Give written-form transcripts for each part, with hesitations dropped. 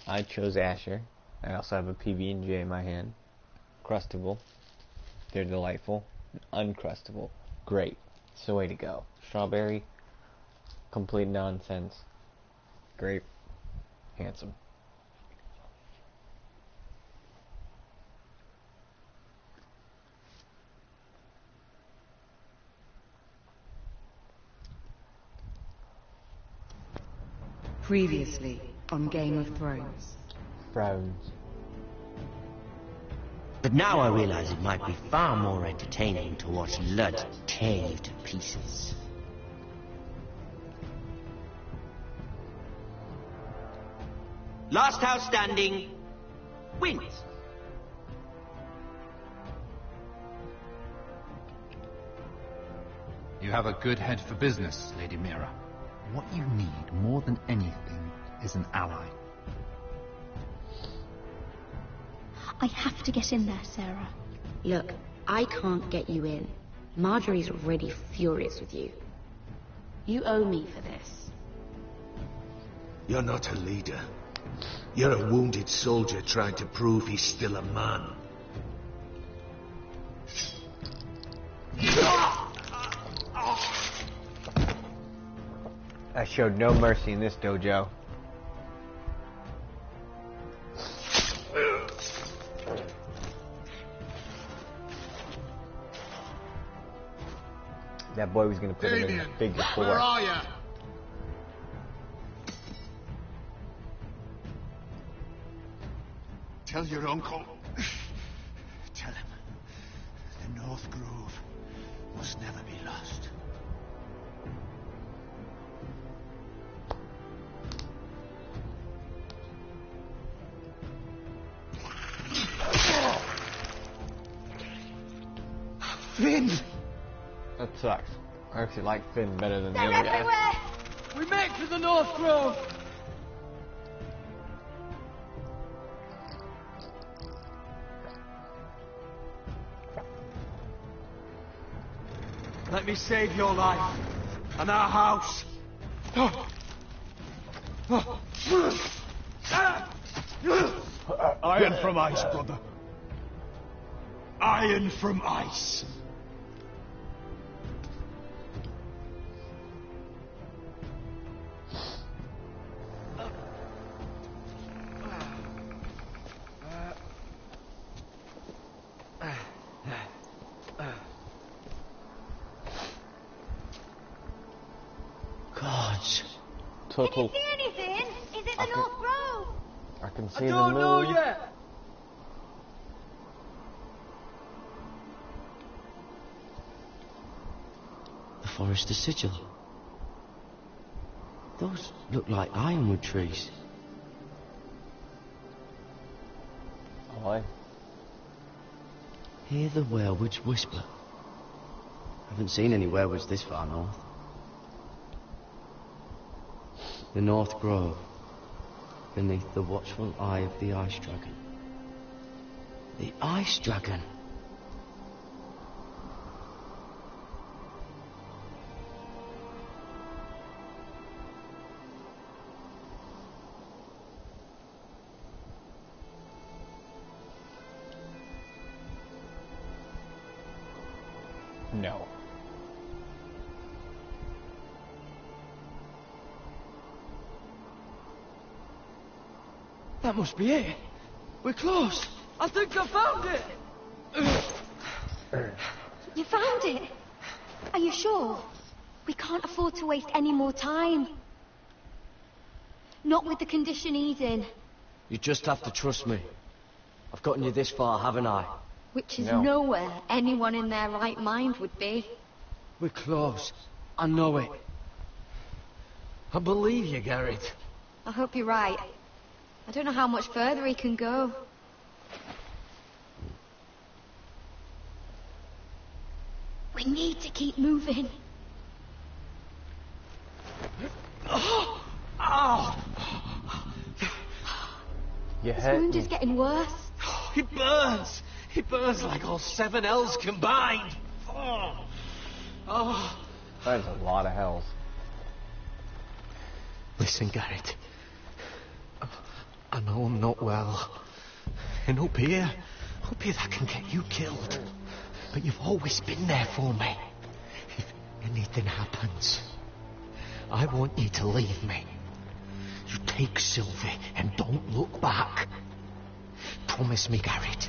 I chose Asher. I also have a PB&J in my hand. Crustable. They're delightful. Uncrustable. Great. It's the way to go. Strawberry. Complete nonsense. Grape. Handsome. Previously on Game of Thrones. Thrones. But now I realize it might be far more entertaining to watch Lud tear you to pieces. Last house standing wins. You have a good head for business, Lady Mira. What you need more than anything is an ally. I have to get in there, Sarah. Look, I can't get you in. Marjorie's already furious with you. You owe me for this. You're not a leader. You're a wounded soldier trying to prove he's still a man. I showed no mercy in this dojo. That boy was gonna put him in the figure four. Where are ya? Tell your uncle. Tell him. The North Grove must never be lost. Finn! That sucks. I actually like Finn better than the They're other everywhere! guy. We make to the North Grove! Let me save your life and our house. Iron from ice, brother. Iron from ice. Gods. Total. Can you see anything? Is it the North Grove? I can see I the don't know moon. yet. The Forester Sigil. Those look like ironwood trees. Aye. Hear the werewolves whisper. Haven't seen any werewolves this far north. The North Grove, beneath the watchful eye of the Ice Dragon. The Ice Dragon! No. That must be it. We're close. I think I found it. You found it? Are you sure? We can't afford to waste any more time. Not with the condition he's in. You just have to trust me. I've gotten you this far, haven't I? Which is No. nowhere anyone in their right mind would be. We're close. I know it. I believe you, Garrett. I hope you're right. I don't know how much further he can go. We need to keep moving. Your His head. wound is getting worse. He burns. He burns like all 7 L's combined. Oh. That's a lot of hells. Listen, Garrett. I know I'm not well. And up here that can get you killed. But you've always been there for me. If anything happens, I want you to leave me. You take Sylvie and don't look back. Promise me, Garrett.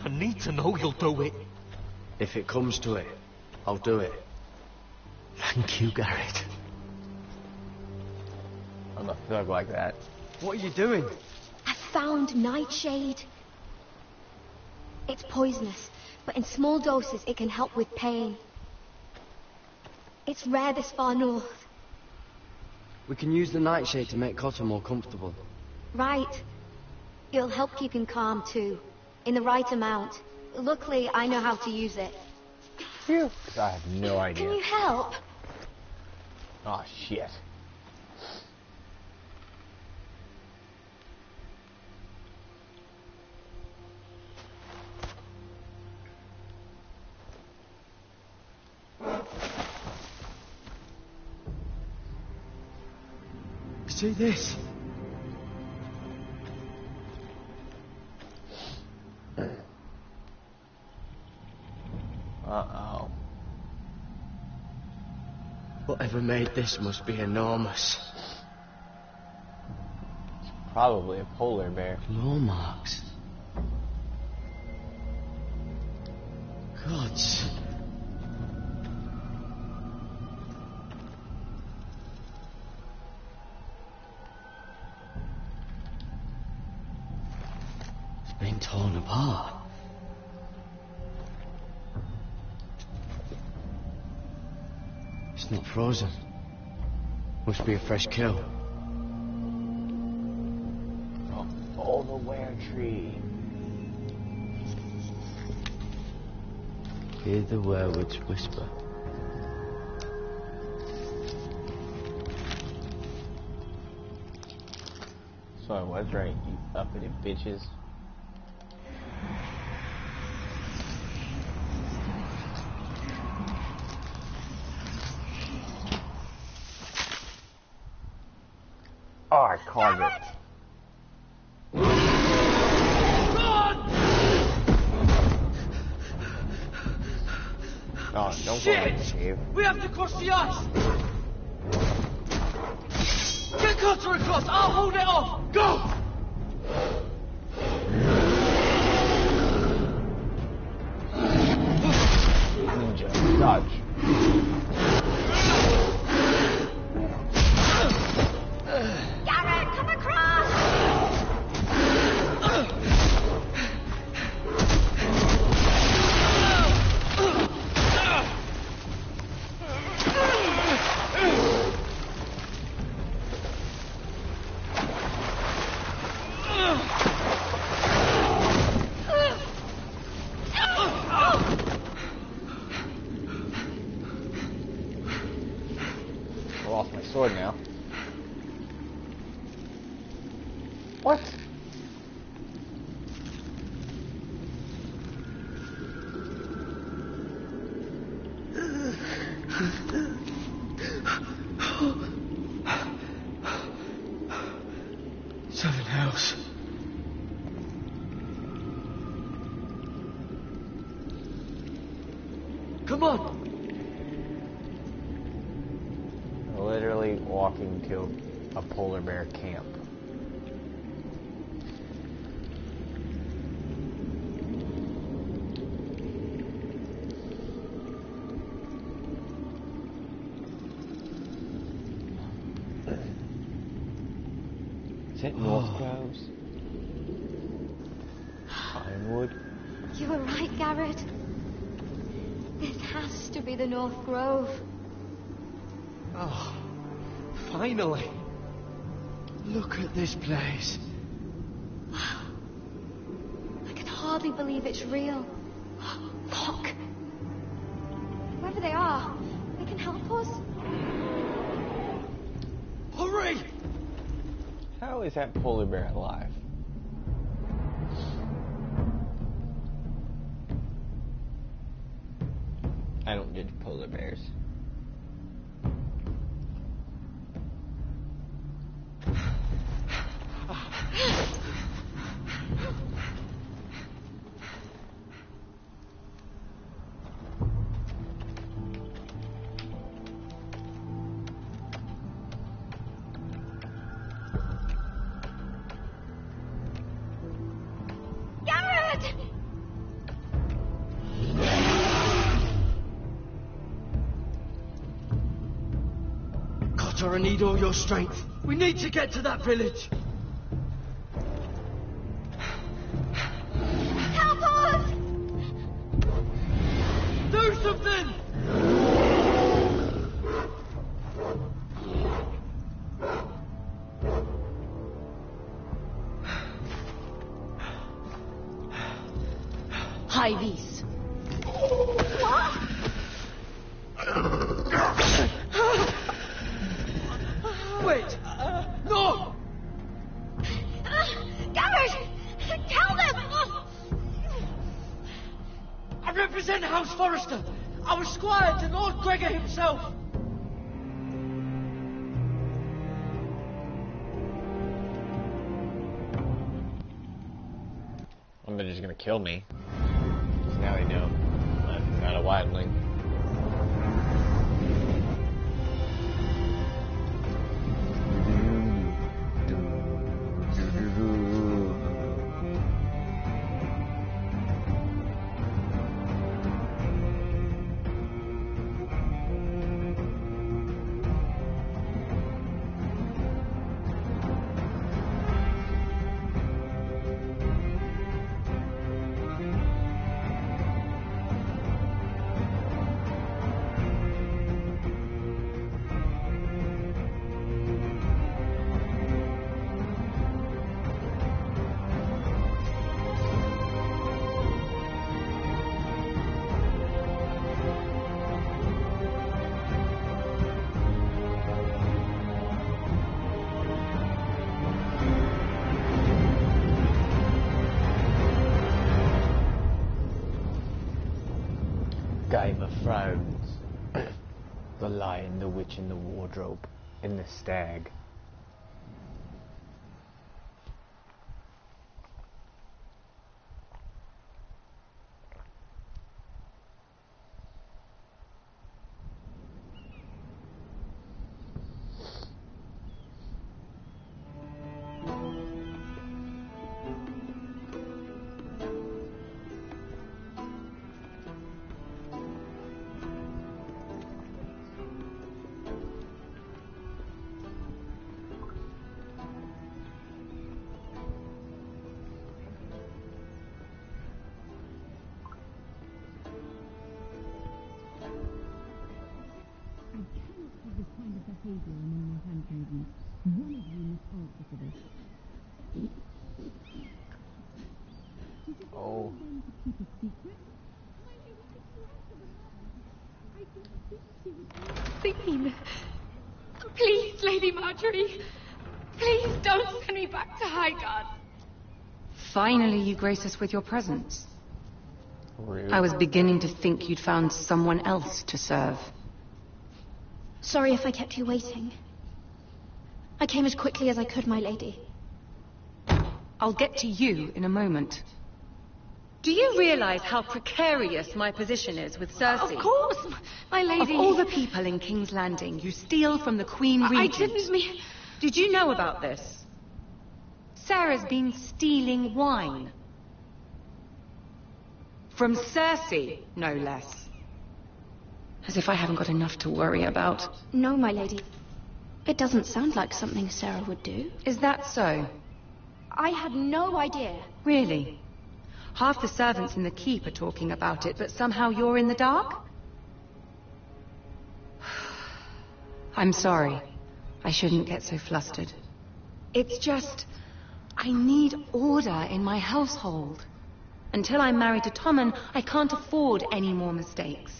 I need to know you'll do it. If it comes to it, I'll do it. Thank you, Garrett. I'm a thug like that. What are you doing? I found Nightshade. It's poisonous, but in small doses it can help with pain. It's rare this far north. We can use the nightshade to make Cotter more comfortable. Right. It'll help keep him calm too. In the right amount. Luckily, I know how to use it. Phew. I have no idea. Can you help? Oh, shit. See this? Uh-oh. Whatever made this must be enormous. Probably a polar bear. Claw marks. Gods. It's been torn apart. It's not frozen. Must be a fresh kill. Oh, the were tree. Hear the werewolves whisper. So I was right, you uppity bitches. Oh, I called it. Oh, don't go in the cave. We have to cross the ice! Get Cotter across! I'll hold it off! Go! Ninja, dodge. Garrett, come across! I lost my sword now. What? Seven Hells. Come on! Literally walking to a polar bear camp. Is it North Groves? Pinewood? You were right, Garrett. This has to be the North Grove. Oh, finally. Look at this place. I can hardly believe it's real. Fuck. Whoever they are, they can help us. Hurry! How is that polar bear alive? I don't judge polar bears. Mira, I need all your strength. We need to get to that village. Help us! Do something! High vis. Wait! No! Garrett! Tell them! I represent House Forrester. I was squire to Lord Gregor himself. Well, they're just gonna kill me. So now they know I'm not a wildling. Game of Thrones. The Lion, the Witch, and the Wardrobe, and the Stag. Oh. Theme. Please, Lady Marjorie. Please don't send me back to Highgarden. Finally, you grace us with your presence. Rude. I was beginning to think you'd found someone else to serve. Sorry if I kept you waiting. I came as quickly as I could, my lady. I'll get to you in a moment. Do you realize how precarious my position is with Cersei? Of course, my lady. Of all the people in King's Landing, you steal from the Queen Regent. I didn't mean... Did you know about this? Sarah's been stealing wine. From Cersei, no less. As if I haven't got enough to worry about. No, my lady. It doesn't sound like something Sarah would do. Is that so? I had no idea. Really? Half the servants in the keep are talking about it, but somehow you're in the dark? I'm sorry. I shouldn't get so flustered. It's just... I need order in my household. Until I'm married to Tommen, I can't afford any more mistakes.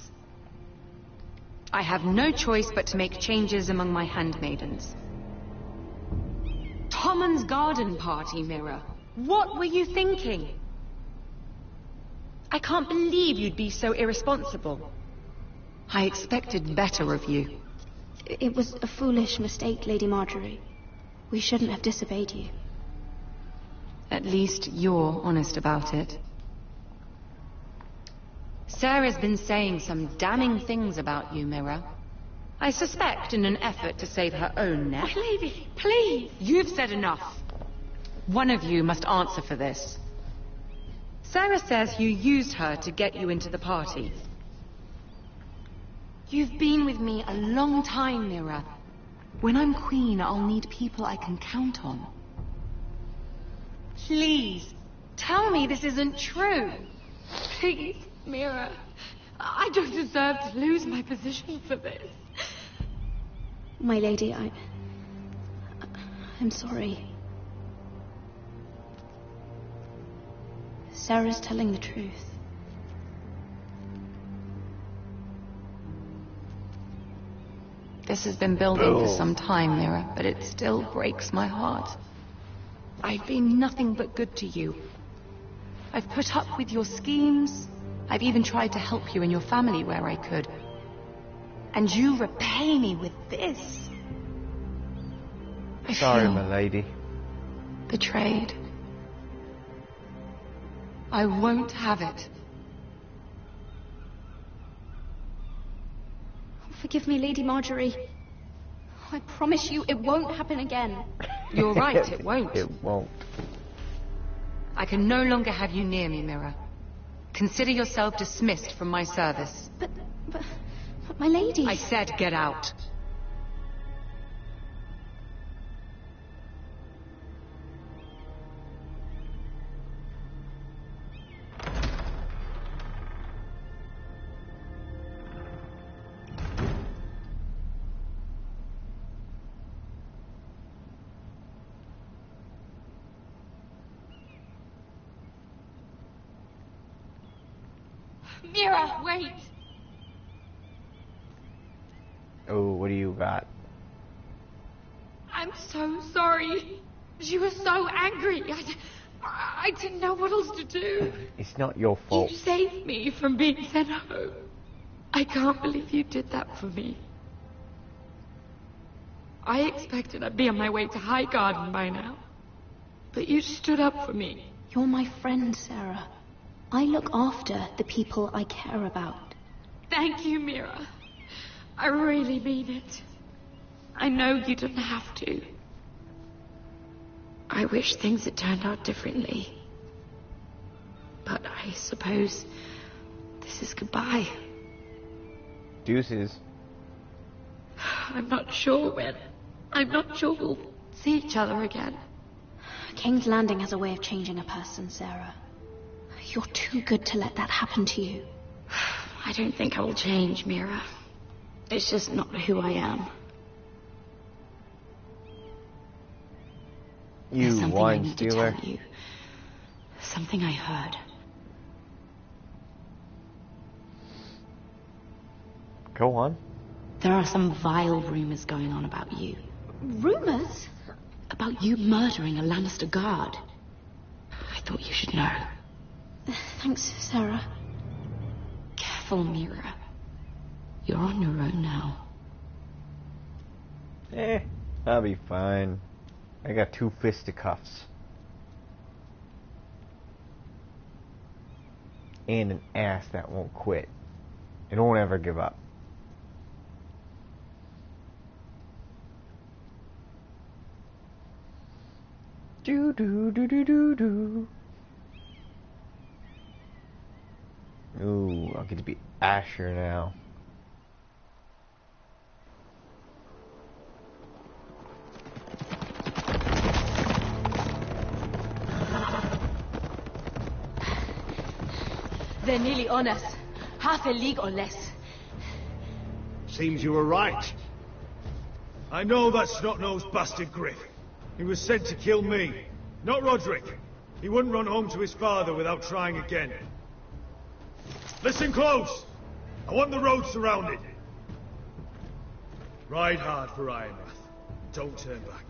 I have no choice but to make changes among my handmaidens. Tommen's garden party, Mira. What were you thinking? I can't believe you'd be so irresponsible. I expected better of you. It was a foolish mistake, Lady Marjorie. We shouldn't have disobeyed you. At least you're honest about it. Sarah's been saying some damning things about you, Mira. I suspect in an effort to save her own neck. My lady, please! You've said enough. One of you must answer for this. Sarah says you used her to get you into the party. You've been with me a long time, Mira. When I'm queen, I'll need people I can count on. Please, tell me this isn't true. Please, Mira. I don't deserve to lose my position for this. My lady, I'm sorry. Sarah's telling the truth. This has been building for some time, Mira, but it still breaks my heart. I've been nothing but good to you. I've put up with your schemes. I've even tried to help you and your family where I could. And you repay me with this. Sorry, my lady. Betrayed. I won't have it. Forgive me, Lady Marjorie. I promise you it won't happen again. You're right, it won't. It won't. I can no longer have you near me, Mira. Consider yourself dismissed from my service. But my lady... I said get out. Mira, wait! Oh, what do you got? I'm so sorry. She was so angry. I didn't know what else to do. It's not your fault. You saved me from being sent home. I can't believe you did that for me. I expected I'd be on my way to Highgarden by now. But you stood up for me. You're my friend, Sarah. I look after the people I care about. Thank you, Mira. I really mean it. I know you didn't have to. I wish things had turned out differently. But I suppose this is goodbye. Deuces. I'm not sure when. I'm not sure we'll see each other again. King's Landing has a way of changing a person, Sarah. You're too good to let that happen to you. I don't think I will change, Mira. It's just not who I am. There's You something I wine need to stealer. tell you. Something I heard. Go on. There are some vile rumors going on about you. Rumors? About you murdering a Lannister guard. I thought you should know. Thanks, Sarah. Careful, Mira. You're on your own now. I'll be fine. I got 2 fisticuffs. And an ass that won't quit. It won't ever give up. Do do do do do do. Ooh, I'll get to be Asher now. They're nearly on us. Half a league or less. Seems you were right. I know that snot-nosed bastard Griff. He was sent to kill me, not Roderick. He wouldn't run home to his father without trying again. Listen close! I want the road surrounded. Ride hard for Ironrath. Don't turn back.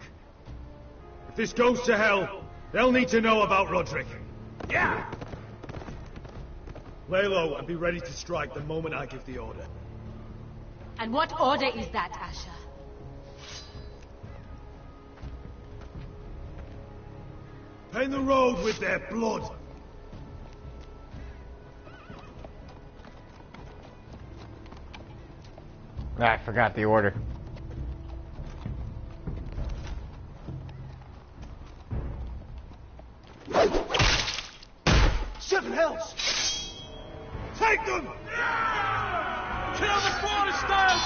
If this goes to hell, they'll need to know about Roderick. Yeah! Lay low and be ready to strike the moment I give the order. And what order is that, Asher? Paint the road with their blood. I forgot the order. Seven hells! Take them! Kill the Foresters!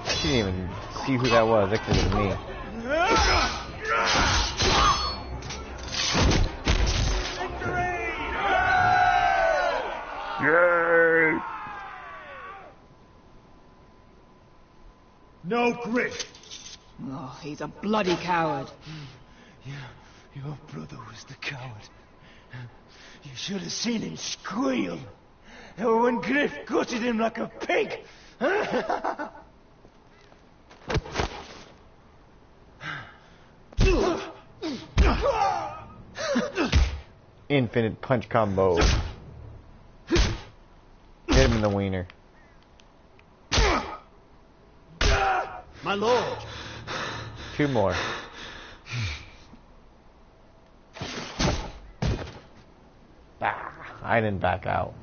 She didn't even see who that was. That could have been me. Yay! No Griff! Oh, he's a bloody coward. Your brother was the coward. You should have seen him squeal. When Griff gutted him like a pig. Infinite punch combo. Hit him in the wiener. My lord! 2 more. Bah, I didn't back out.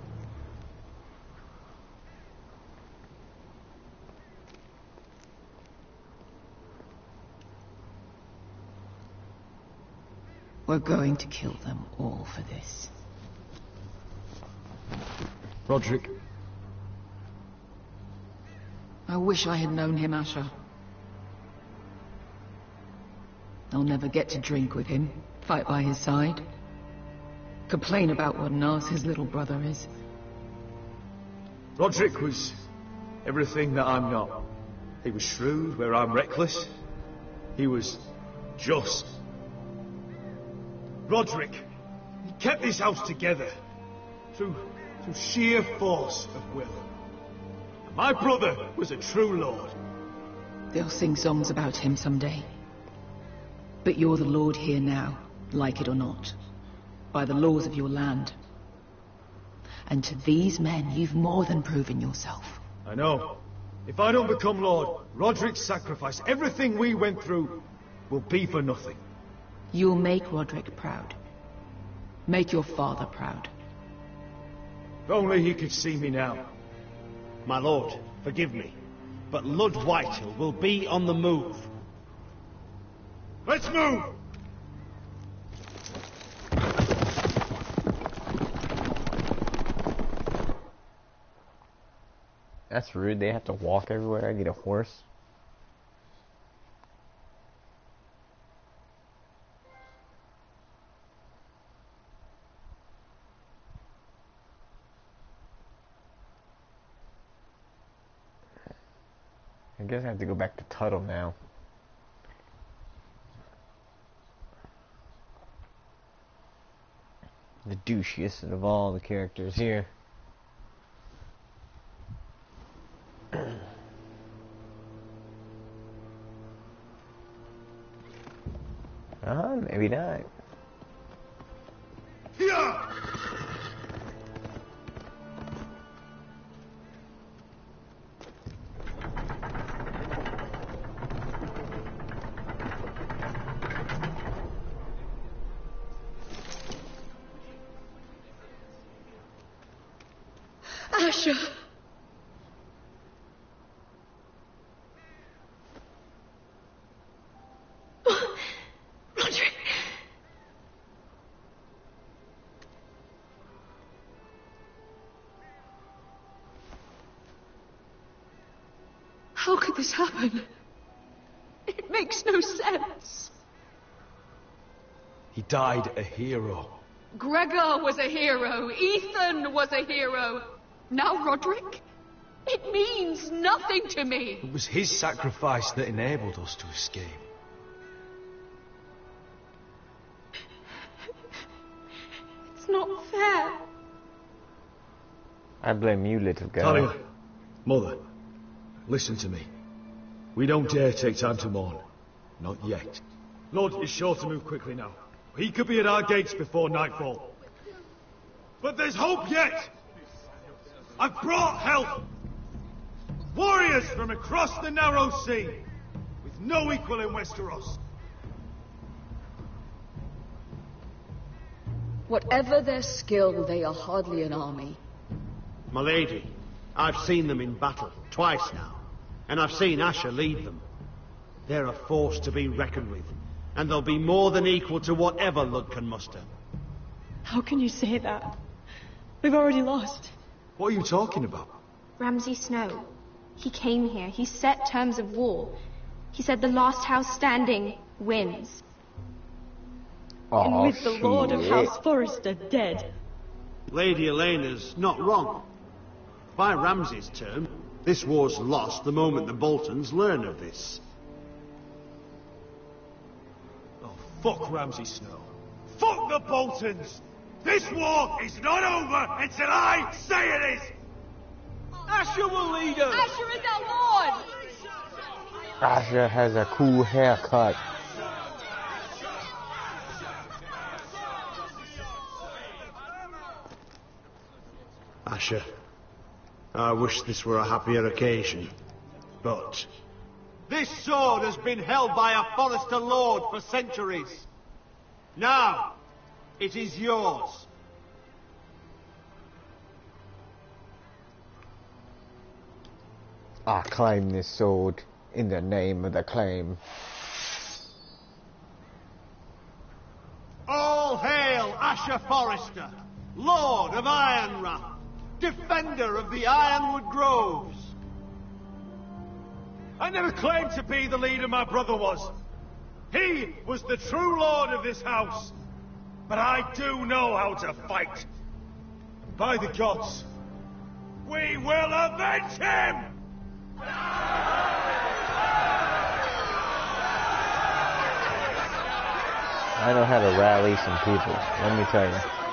We're going to kill them all for this. Roderick. I wish I had known him, Asher. I'll never get to drink with him, fight by his side, complain about what an arse his little brother is. Roderick was everything that I'm not. He was shrewd where I'm reckless. He was just. Roderick, he kept this house together through sheer force of will. My brother was a true lord. They'll sing songs about him someday. But you're the lord here now, like it or not, by the laws of your land. And to these men, you've more than proven yourself. I know. If I don't become lord, Roderick's sacrifice, everything we went through, will be for nothing. You'll make Roderick proud. Make your father proud. If only he could see me now. My lord, forgive me, but Lud Whitehill will be on the move. Let's move! That's rude. They have to walk everywhere. I need a horse. I guess I have to go back to Tuttle now. The douchiest of all the characters here. Maybe not. Yeah! Asher! Roderick! How could this happen? It makes no sense. He died a hero. Gregor was a hero. Ethan was a hero. Now Roderick? It means nothing to me. It was his sacrifice that enabled us to escape. It's not fair. I blame you, little girl. Talia, Mother, listen to me. We don't dare take time to mourn. Not yet. Lord is sure to move quickly now. He could be at our gates before nightfall. But there's hope yet! I've brought help! Warriors from across the narrow sea, with no equal in Westeros. Whatever their skill, they are hardly an army. My lady, I've seen them in battle, twice now, and I've seen Asher lead them. They're a force to be reckoned with, and they'll be more than equal to whatever Lud can muster. How can you say that? We've already lost. What are you talking about? Ramsay Snow. He came here. He set terms of war. He said the last house standing wins. And with the Lord of House Forrester dead. Lady Elena's not wrong. By Ramsay's term, this war's lost the moment the Boltons learn of this. Oh, fuck Ramsay Snow. Fuck the Boltons! This war is not over until I say it is! Asher will lead us! Asher is our Lord! Asher has a cool haircut. Asher, I wish this were a happier occasion, but... This sword has been held by a Forrester Lord for centuries. Now, it is yours. I claim this sword in the name of the claim. All hail Asher Forrester, Lord of Ironrath, defender of the Ironwood Groves. I never claimed to be the leader my brother was. He was the true lord of this house. But I do know how to fight. By the gods, we will avenge him! I know how to rally some people, let me tell you.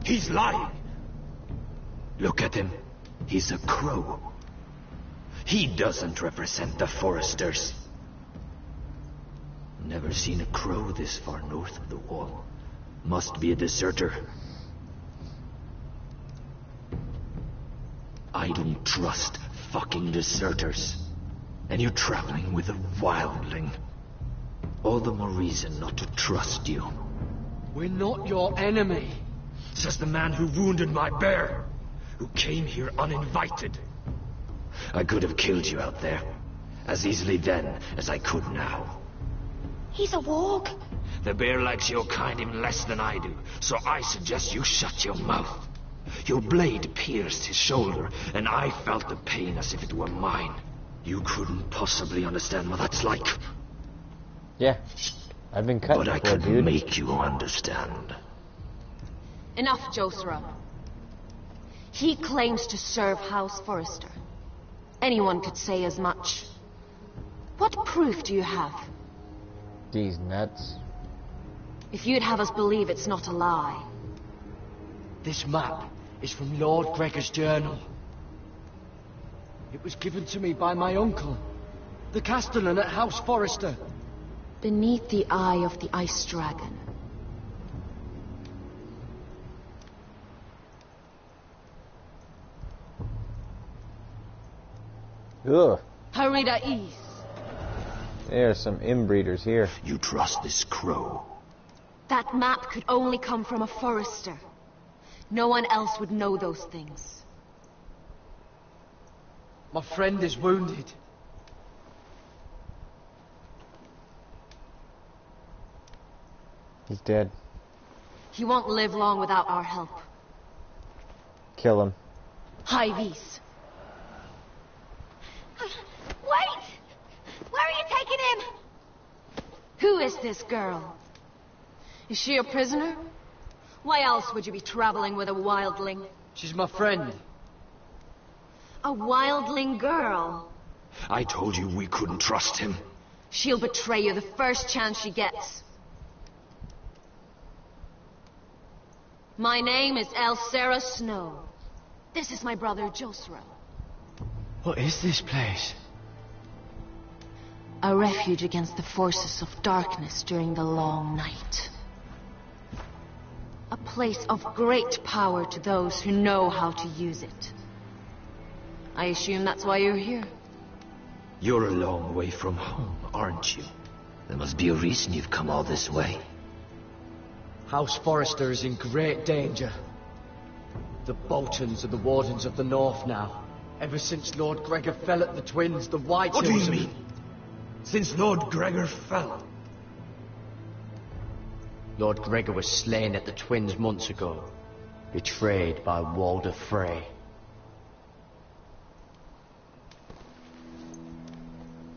He's lying. Look at him. He's a crow. He doesn't represent the Forresters. Never seen a crow this far north of the wall. Must be a deserter. I don't trust fucking deserters. And you're traveling with a wildling. All the more reason not to trust you. We're not your enemy. Says the man who wounded my bear, who came here uninvited. I could have killed you out there, as easily then as I could now. He's a warg. The bear likes your kind even less than I do, so I suggest you shut your mouth. Your blade pierced his shoulder, and I felt the pain as if it were mine. You couldn't possibly understand what that's like. Yeah, I've been cut but before, I could dude. make you understand. Enough, Josra. He claims to serve House Forrester. Anyone could say as much. What proof do you have? These nuts. If you'd have us believe it's not a lie. This map is from Lord Gregor's journal. It was given to me by my uncle, the Castellan at House Forrester. Beneath the eye of the Ice Dragon. Ugh. Harida East. There are some inbreeders here. You trust this crow? That map could only come from a Forrester. No one else would know those things. My friend is wounded. He's dead. He won't live long without our help. Kill him. High Vis. Wait! Where are you taking him? Who is this girl? Is she a prisoner? Why else would you be traveling with a wildling? She's my friend. A wildling girl? I told you we couldn't trust him. She'll betray you the first chance she gets. My name is Elsera Snow. This is my brother Josra. What is this place? A refuge against the forces of darkness during the long night. A place of great power to those who know how to use it. I assume that's why you're here. You're a long way from home, aren't you? There must be a reason you've come all this way. House Forrester is in great danger. The Boltons are the Wardens of the North now. Ever since Lord Gregor fell at the Twins, the White What do Hills you mean? Since Lord Gregor fell? Lord Gregor was slain at the Twins months ago, betrayed by Walder Frey.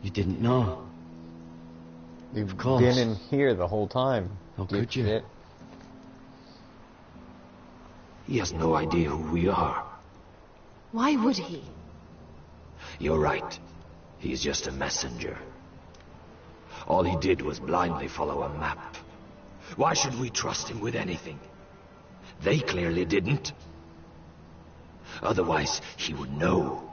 You didn't know? You've course. been in here the whole time. How could you? Dipshit. He has no idea who we are. Why would he? You're right. He's just a messenger. All he did was blindly follow a map. Why should we trust him with anything? They clearly didn't. Otherwise, he would know.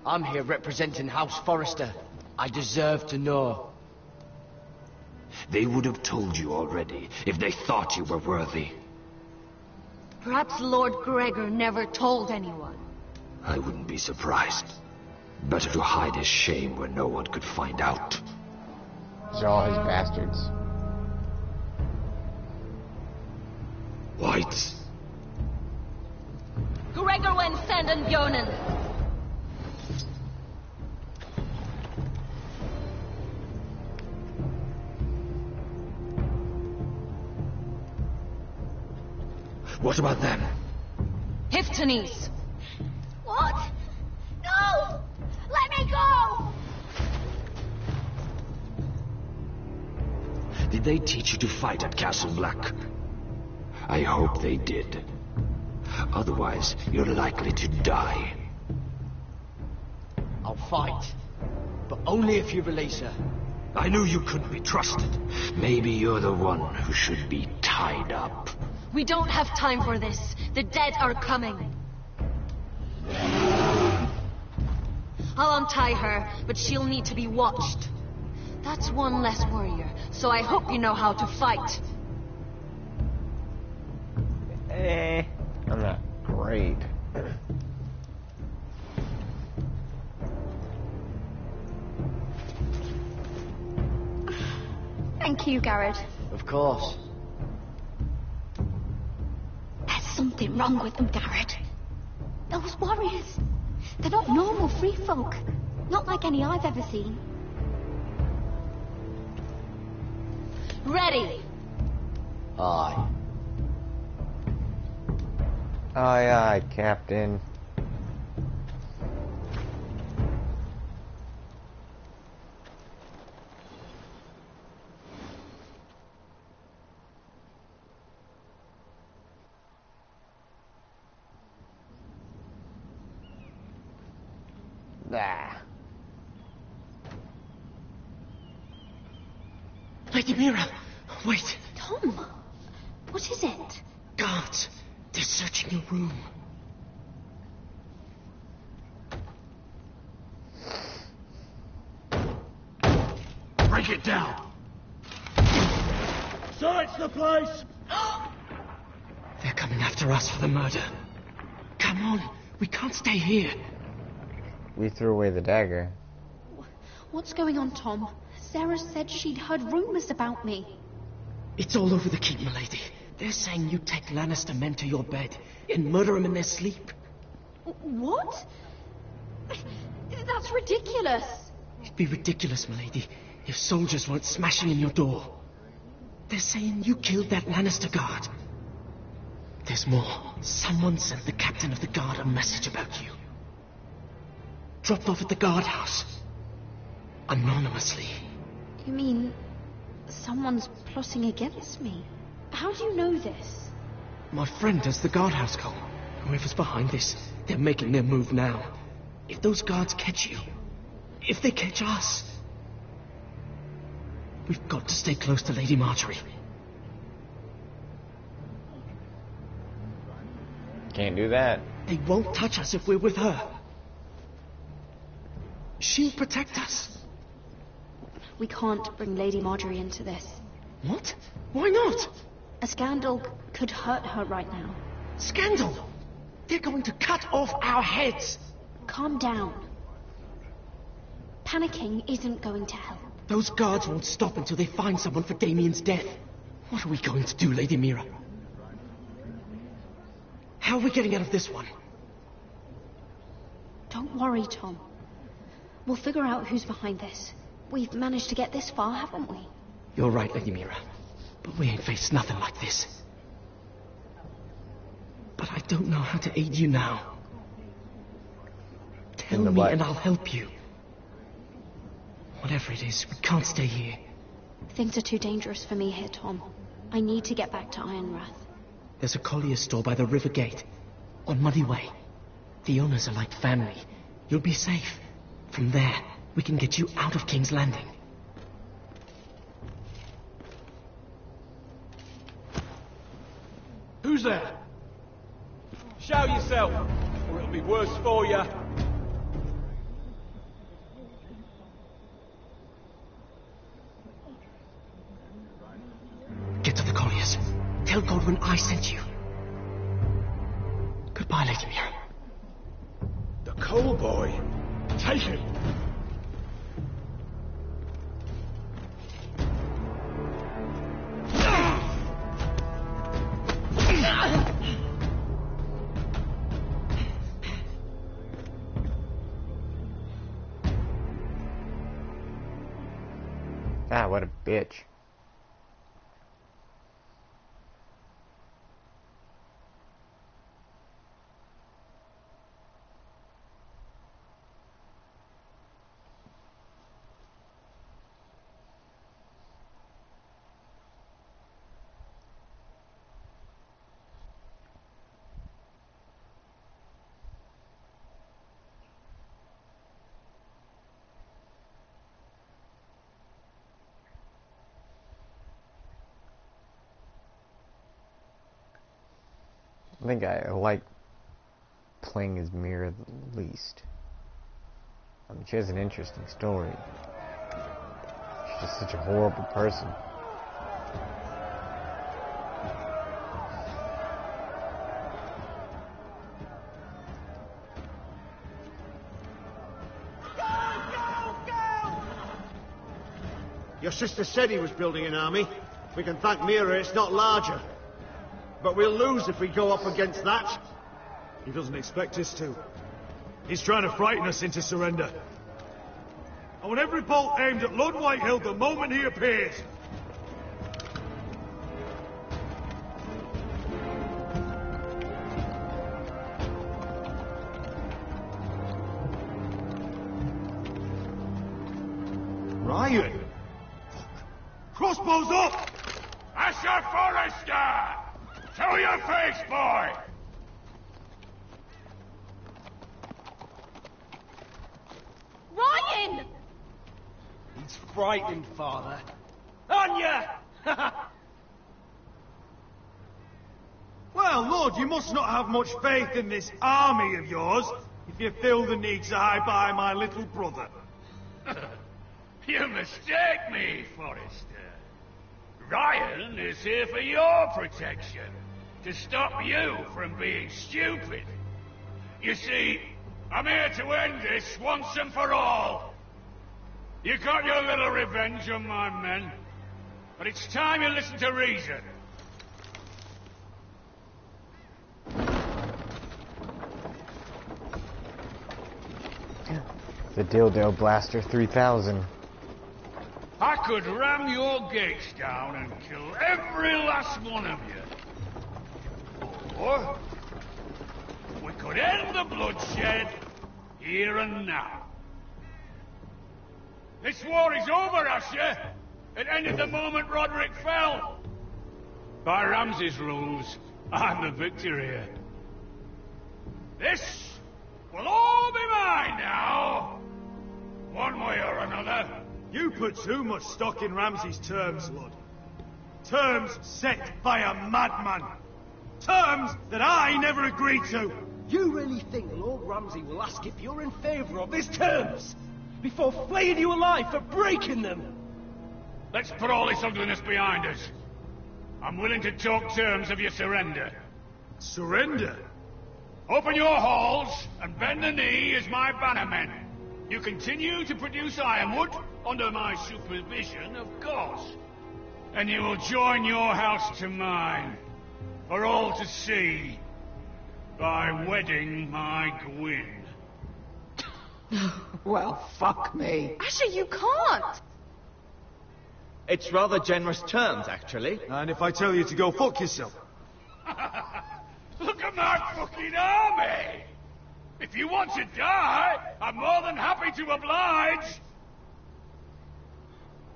I'm here representing House Forrester. I deserve to know. They would have told you already, if they thought you were worthy. Perhaps Lord Gregor never told anyone. I wouldn't be surprised. Better to hide his shame where no one could find out. These are all his bastards. Whites. Gregor wen senden Bjonen. What about them? Hiftenes. What? No! Let me go! Did they teach you to fight at Castle Black? I hope they did. Otherwise, you're likely to die. I'll fight. But only if you release her. I knew you couldn't be trusted. Maybe you're the one who should be tied up. We don't have time for this. The dead are coming. I'll untie her, but she'll need to be watched. That's one less warrior, so I hope you know how to fight. I'm not great. Thank you, Garrett. Of course. There's something wrong with them, Garrett. Those warriors. They're not normal free folk. Not like any I've ever seen. Ready! Aye. Aye, aye, Captain. Ah. Lady Mira, wait. Tom, what is it? Guards, they're searching your room. Break it down! Search the place! They're coming after us for the murder. Come on, we can't stay here. We threw away the dagger. What's going on, Tom? Sarah said she'd heard rumors about me. It's all over the keep, milady. They're saying you take Lannister men to your bed and murder them in their sleep. What? That's ridiculous. It'd be ridiculous, milady, if soldiers weren't smashing in your door. They're saying you killed that Lannister guard. There's more. Someone sent the captain of the guard a message about you. Dropped off at the guardhouse. Anonymously. You mean someone's plotting against me? How do you know this? My friend does the guardhouse call. Whoever's behind this, they're making their move now. If those guards catch you, if they catch us, we've got to stay close to Lady Marjorie. Can't do that. They won't touch us if we're with her. She'll protect us. We can't bring Lady Marjorie into this. What? Why not? A scandal could hurt her right now. Scandal? They're going to cut off our heads. Calm down. Panicking isn't going to help. Those guards won't stop until they find someone for Damien's death. What are we going to do, Lady Mira? How are we getting out of this one? Don't worry, Tom. We'll figure out who's behind this. We've managed to get this far, haven't we? You're right, Lady Mira. But we ain't faced nothing like this. But I don't know how to aid you now. Tell me and I'll help you. Whatever it is, we can't stay here. Things are too dangerous for me here, Tom. I need to get back to Ironrath. There's a collier store by the river gate. On Muddy Way. The owners are like family. You'll be safe. From there, we can get you out of King's Landing. Who's there? Show yourself, or it'll be worse for you. Get to the colliers. Tell Godwin I sent you. Goodbye, Lady Mira. The coal boy. Take him. Ah, what a bitch. I think I like playing as Mira the least. I mean, she has an interesting story. She's just such a horrible person. Your sister said he was building an army. We can thank Mira it's not larger. But we'll lose if we go up against that. He doesn't expect us to. He's trying to frighten us into surrender. I want every bolt aimed at Lord Whitehill the moment he appears. Ryan! Crossbows up! Asher Forrester! Show your face, boy! Ryan! He's frightened, Father. On ya! Well, Lord, you must not have much faith in this army of yours if you feel the need to hide by my little brother. You mistake me, Forrester. Ryan is here for your protection. To stop you from being stupid. You see, I'm here to end this once and for all. You got your little revenge on my men, but it's time you listen to reason. The Dildo Blaster 3000. I could ram your gates down and kill every last one of you. Or we could end the bloodshed here and now. This war is over, Asher. It ended the moment Roderick fell. By Ramsay's rules, I'm the victor here. This will all be mine now. One way or another. You put too much stock in Ramsay's terms, Lord. Terms set by a madman. Terms that I never agreed to. You really think Lord Ramsay will ask if you're in favor of his terms? Before flaying you alive for breaking them? Let's put all this ugliness behind us. I'm willing to talk terms of your surrender. Surrender? Open your halls and bend the knee as my bannermen. You continue to produce ironwood, under my supervision, of course. And you will join your house to mine, for all to see, by wedding my Gwyn. Well, fuck me. Asher, you can't! It's rather generous terms, actually. And if I tell you to go fuck yourself? Look at my fucking army! If you want to die, I'm more than happy to oblige!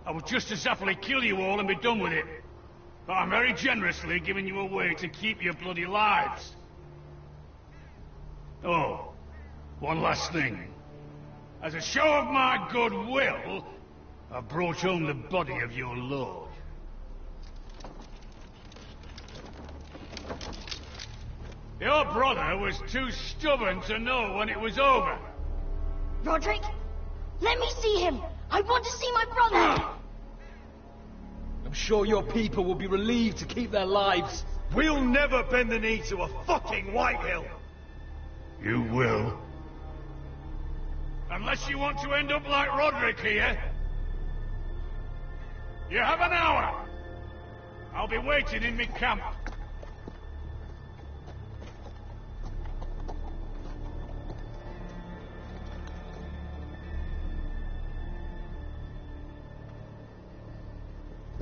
I would just as happily kill you all and be done with it. But I'm very generously giving you a way to keep your bloody lives. Oh, one last thing. As a show of my goodwill, I've brought home the body of your lord. Your brother was too stubborn to know when it was over. Roderick, let me see him. I want to see my brother. I'm sure your people will be relieved to keep their lives. We'll never bend the knee to a fucking Whitehill. You will. Unless you want to end up like Roderick here. You have an hour. I'll be waiting in my camp.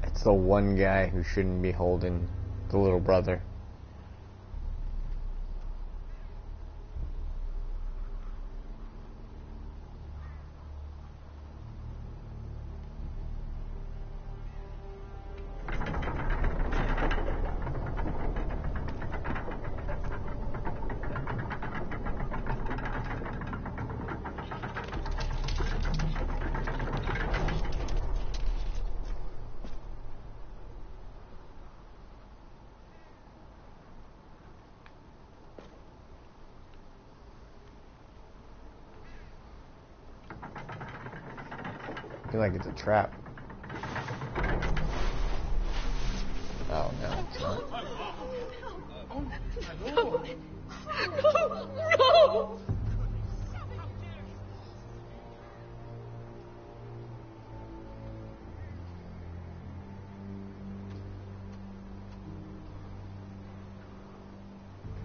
That's the one guy who shouldn't be holding the little brother. I feel like it's a trap. Oh no, it's not. No! No!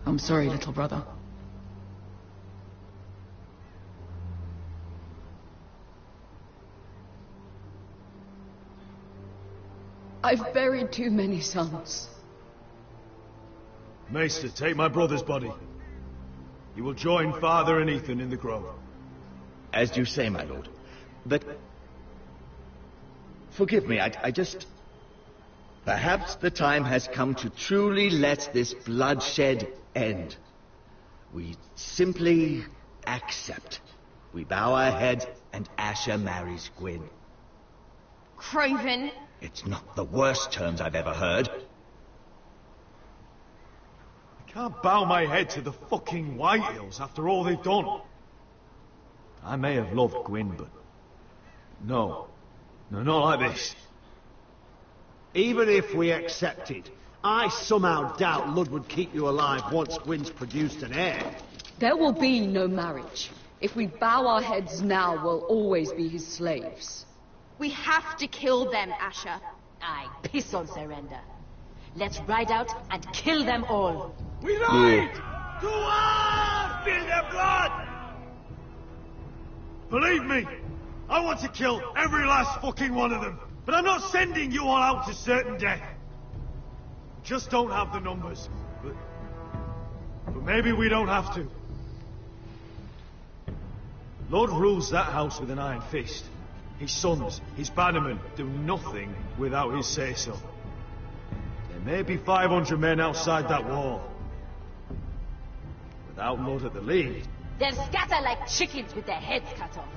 I'm sorry, little brother. I've buried too many sons. Maester, take my brother's body. You will join Father and Ethan in the grove. As you say, my lord. But... forgive me, I just... Perhaps the time has come to truly let this bloodshed end. We simply accept. We bow our heads and Asher marries Gwyn. Craven! It's not the worst terms I've ever heard. I can't bow my head to the fucking Whitehills after all they've done. I may have loved Gwyn, but... No. No, not like this. Even if we accepted, I somehow doubt Ludd would keep you alive once Gwyn's produced an heir. There will be no marriage. If we bow our heads now, we'll always be his slaves. We have to kill them, Asher. Aye, piss on surrender. Let's ride out and kill them all. We ride! To war! Spill their blood! Believe me, I want to kill every last fucking one of them. But I'm not sending you all out to certain death. Just don't have the numbers. But maybe we don't have to. Lord rules that house with an iron fist. His sons, his bannermen, do nothing without his say-so. There may be 500 men outside that wall. Without Lord at the lead... They'll scatter like chickens with their heads cut off.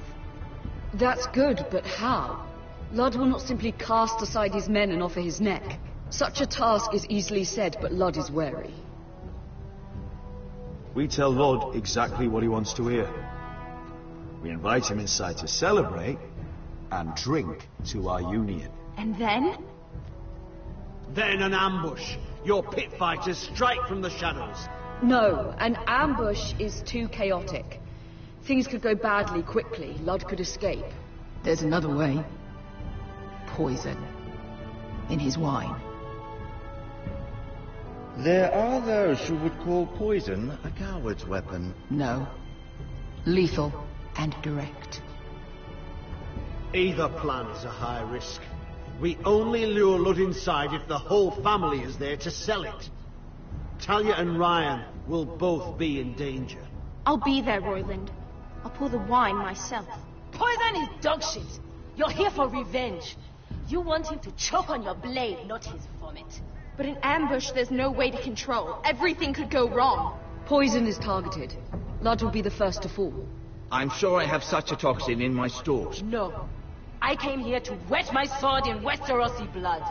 That's good, but how? Ludd will not simply cast aside his men and offer his neck. Such a task is easily said, but Ludd is wary. We tell Ludd exactly what he wants to hear. We invite him inside to celebrate, and drink to our union. And then? Then an ambush. Your pit fighters strike from the shadows. No, an ambush is too chaotic. Things could go badly quickly. Ludd could escape. There's another way. Poison. In his wine. There are those who would call poison a coward's weapon. No. Lethal and direct. Either plan is a high risk. We only lure Ludd inside if the whole family is there to sell it. Talia and Ryan will both be in danger. I'll be there, Royland. I'll pour the wine myself. Poison is dog shit. You're here for revenge. You want him to choke on your blade, not his vomit. But in ambush, there's no way to control. Everything could go wrong. Poison is targeted. Ludd will be the first to fall. I'm sure I have such a toxin in my stores. No. I came here to wet my sword in Westerosi blood.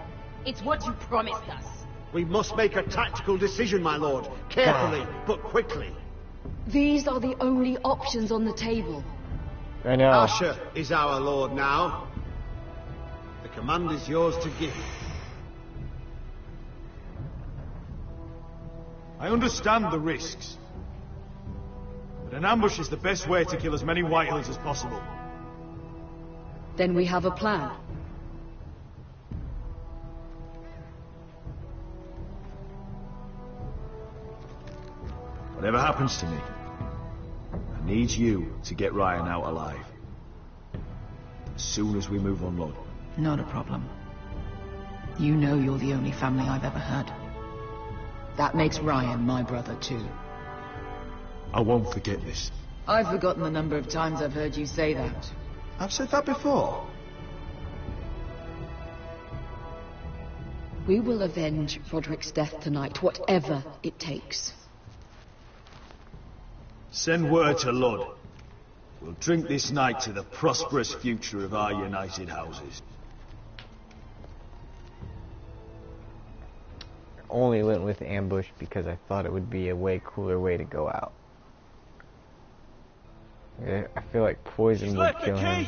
It's what you promised us. We must make a tactical decision, my lord. Carefully, but quickly. These are the only options on the table. I know. Asher is our lord now. The command is yours to give. I understand the risks. But an ambush is the best way to kill as many Whitehills as possible. Then we have a plan. Whatever happens to me, I need you to get Ryan out alive. As soon as we move on Ludd. Not a problem. You know you're the only family I've ever had. That makes Ryan my brother too. I won't forget this. I've forgotten the number of times I've heard you say that. I've said that before. We will avenge Roderick's death tonight, whatever it takes. Send word to Ludd. We'll drink this night to the prosperous future of our united houses. Only went with ambush because I thought it would be a way cooler way to go out. I feel like poison would kill him.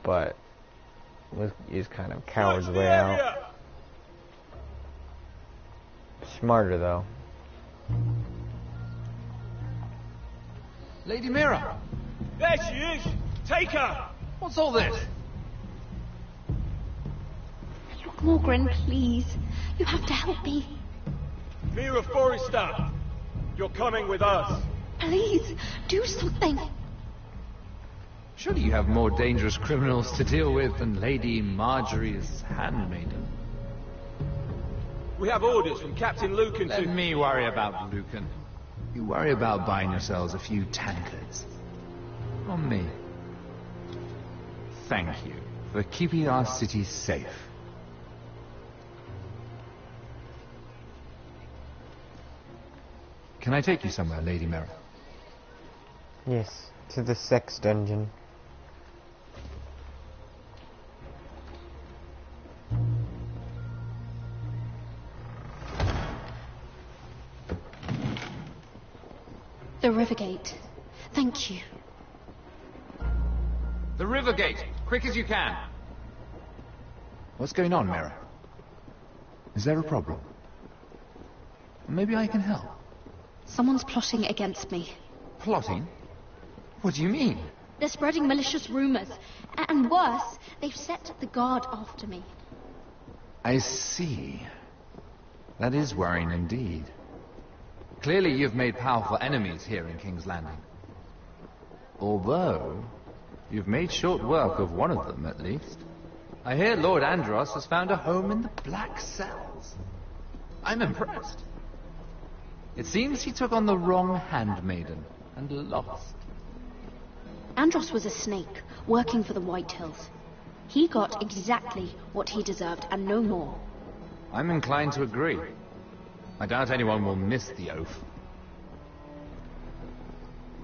But let's use kind of coward's way out. Smarter though. Lady Mira! There she is! Take her! What's all this? Lord Morgren, please. You have to help me. Mira Forrester! You're coming with us. Please, do something. Surely you have more dangerous criminals to deal with than Lady Marjorie's handmaiden. We have orders from Captain Lucan to... Let me worry about Lucan. You worry about buying yourselves a few tankards. On me. Thank you for keeping our city safe. Can I take you somewhere, Lady Mira? Yes, to the sex dungeon. The Rivergate. Thank you. The Rivergate! Quick as you can! What's going on, Mira? Is there a problem? Maybe I can help. Someone's plotting against me. Plotting? What do you mean? They're spreading malicious rumors. And worse, they've set the guard after me. I see. That is worrying indeed. Clearly you've made powerful enemies here in King's Landing. Although, you've made short work of one of them, at least. I hear Lord Andros has found a home in the Black Cells. I'm impressed. It seems he took on the wrong handmaiden, and lost. Andros was a snake, working for the Whitehills. He got exactly what he deserved, and no more. I'm inclined to agree. I doubt anyone will miss the oath.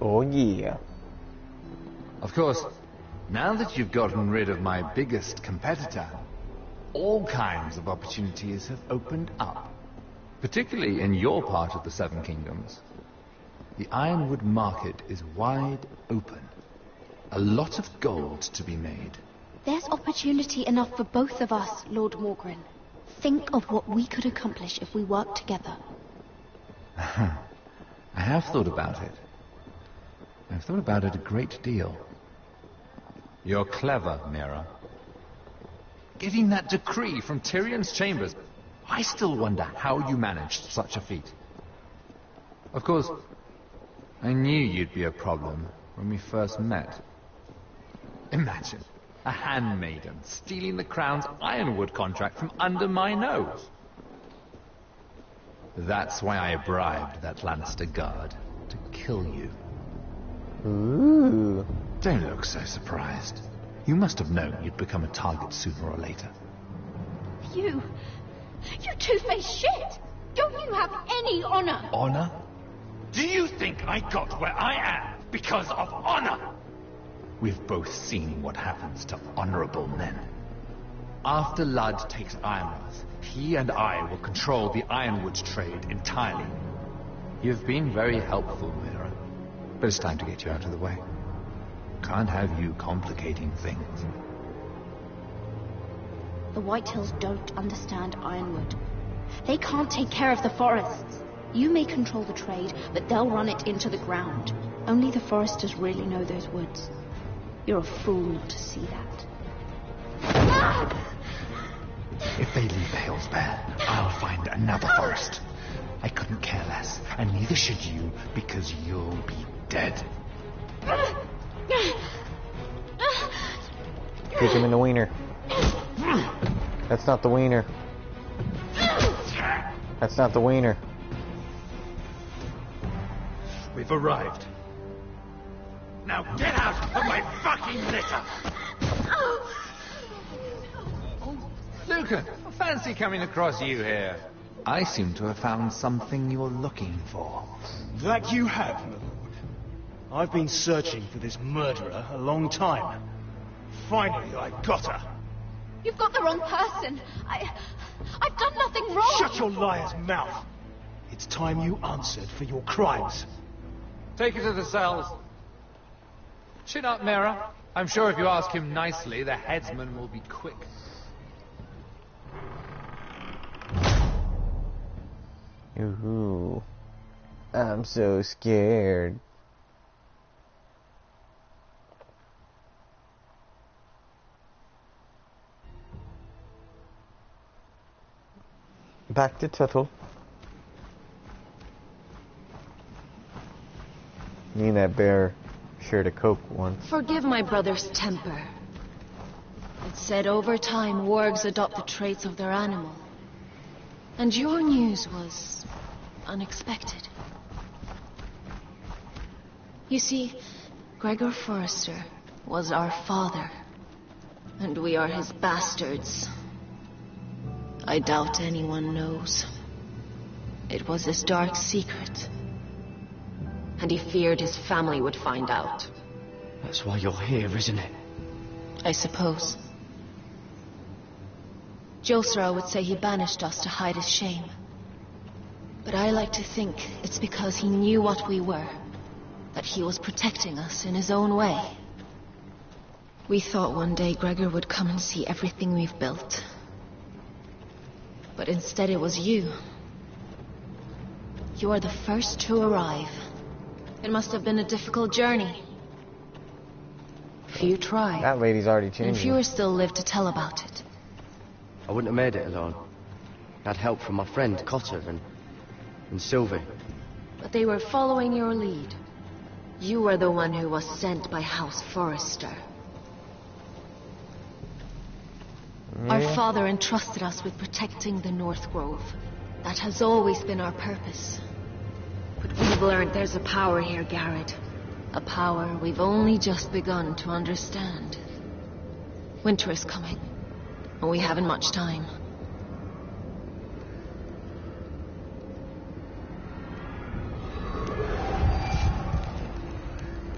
Oh yeah. Of course, now that you've gotten rid of my biggest competitor, all kinds of opportunities have opened up. Particularly in your part of the Seven Kingdoms. The Ironwood market is wide open. A lot of gold to be made. There's opportunity enough for both of us, Lord Morgren. Think of what we could accomplish if we worked together. I have thought about it. I've thought about it a great deal. You're clever, Mira. Getting that decree from Tyrion's chambers, I still wonder how you managed such a feat. Of course, I knew you'd be a problem when we first met. Imagine a handmaiden stealing the crown's ironwood contract from under my nose. That's why I bribed that Lannister guard to kill you. Ooh. Don't look so surprised. You must have known you'd become a target sooner or later. You two-faced shit! Don't you have any honor? Honor? Do you think I got where I am because of honor? We've both seen what happens to honorable men. After Ludd takes Ironrath, he and I will control the ironwood trade entirely. You've been very helpful, Mira, but it's time to get you out of the way. Can't have you complicating things. The Whitehills don't understand Ironwood. They can't take care of the forests. You may control the trade, but they'll run it into the ground. Only the Foresters really know those woods. You're a fool not to see that. If they leave the hills bare, I'll find another forest. I couldn't care less, and neither should you, because you'll be dead. Kick him in the wiener. That's not the wiener. That's not the wiener. We've arrived. Now get out of my fucking litter! Lucan, fancy coming across you here. I seem to have found something you're looking for. That you have, my lord. I've been searching for this murderer a long time. Finally, I got her. You've got the wrong person. I've done nothing wrong. Shut your liar's mouth. It's time you answered for your crimes. Take her to the cells. Chin up, Mira. I'm sure if you ask him nicely, the headsman will be quick. Ooh. I'm so scared. Back to Tuttle. Me and that bear shared a Coke once. Forgive my brother's temper. It's said over time wargs adopt the traits of their animal. And your news was unexpected. You see, Gregor Forrester was our father, and we are his bastards. I doubt anyone knows. It was his dark secret, and he feared his family would find out. That's why you're here, isn't it? I suppose. Josra would say he banished us to hide his shame. But I like to think it's because he knew what we were, that he was protecting us in his own way. We thought one day Gregor would come and see everything we've built. But instead it was you. You are the first to arrive. It must have been a difficult journey. Few tried. That lady's already And changing. fewer still live to tell about it. I wouldn't have made it alone. I had help from my friend Cotter and Sylvie. But they were following your lead. You were the one who was sent by House Forrester. Our father entrusted us with protecting the North Grove. That has always been our purpose. But we've learned there's a power here, Garrett. A power we've only just begun to understand. Winter is coming, and we haven't much time.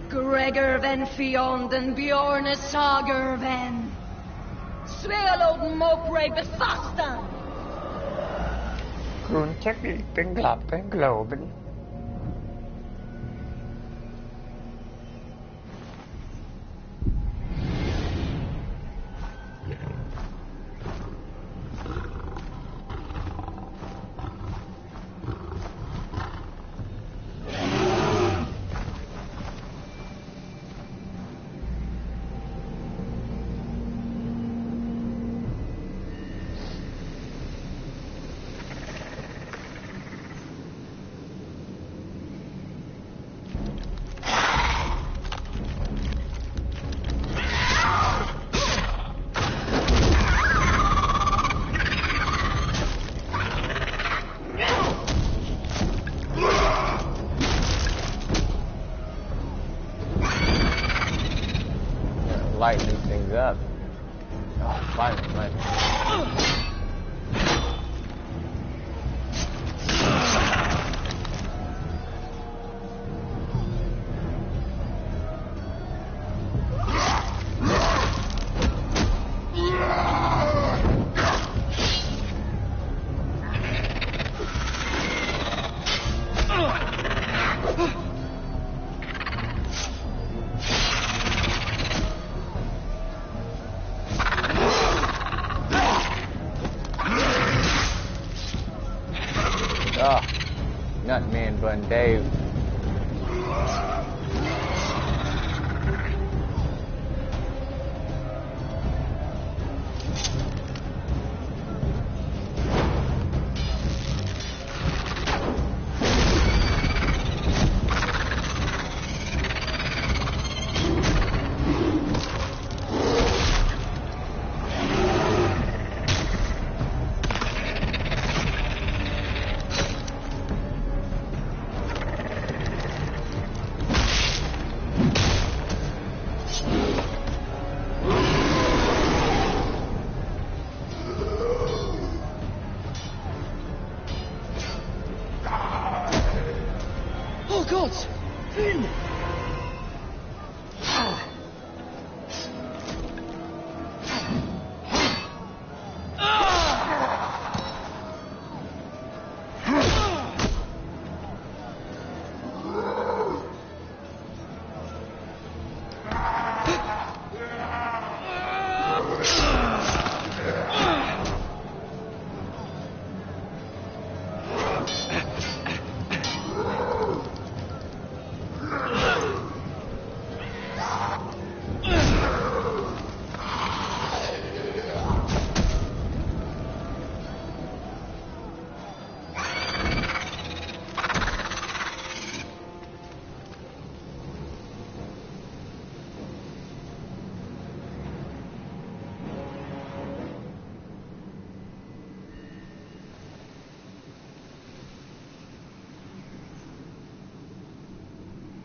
Gregor ven Fiondan Bjorne Sager ven. Svealoden Mopre befastan. Grundtäckligen glappen globen. up. Oh, finally. Oh, not man bun Dave. Oh, God! Finn!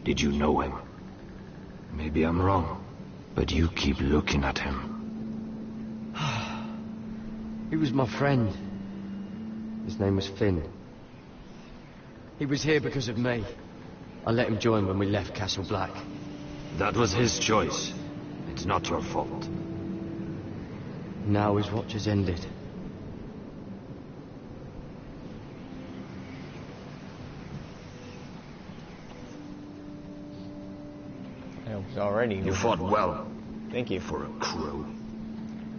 Did you know him? Maybe I'm wrong, but you keep looking at him. He was my friend. His name was Finn. He was here because of me. I let him join when we left Castle Black. That was his choice. It's not your fault. Now his watch has ended. It was already. You fought well. Thank you. For a crow.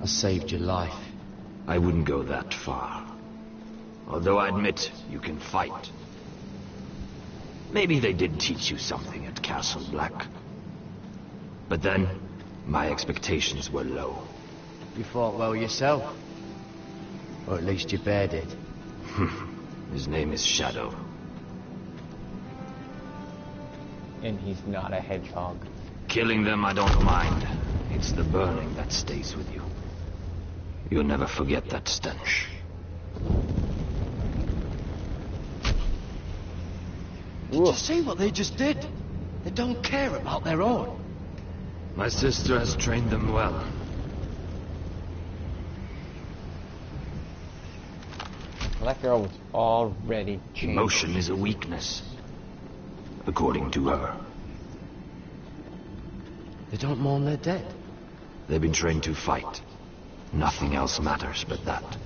I saved your life. I wouldn't go that far. Although I admit you can fight. Maybe they did teach you something at Castle Black. But then, my expectations were low. You fought well yourself. Or at least your bear did. His name is Shadow. And he's not a hedgehog. Killing them I don't mind. It's the burning that stays with you. You'll never forget that stench. Did you see what they just did? They don't care about their own. My sister has trained them well. That girl was already changed. Emotion is a weakness. According to her. They don't mourn their dead. They've been trained to fight. Nothing else matters but that.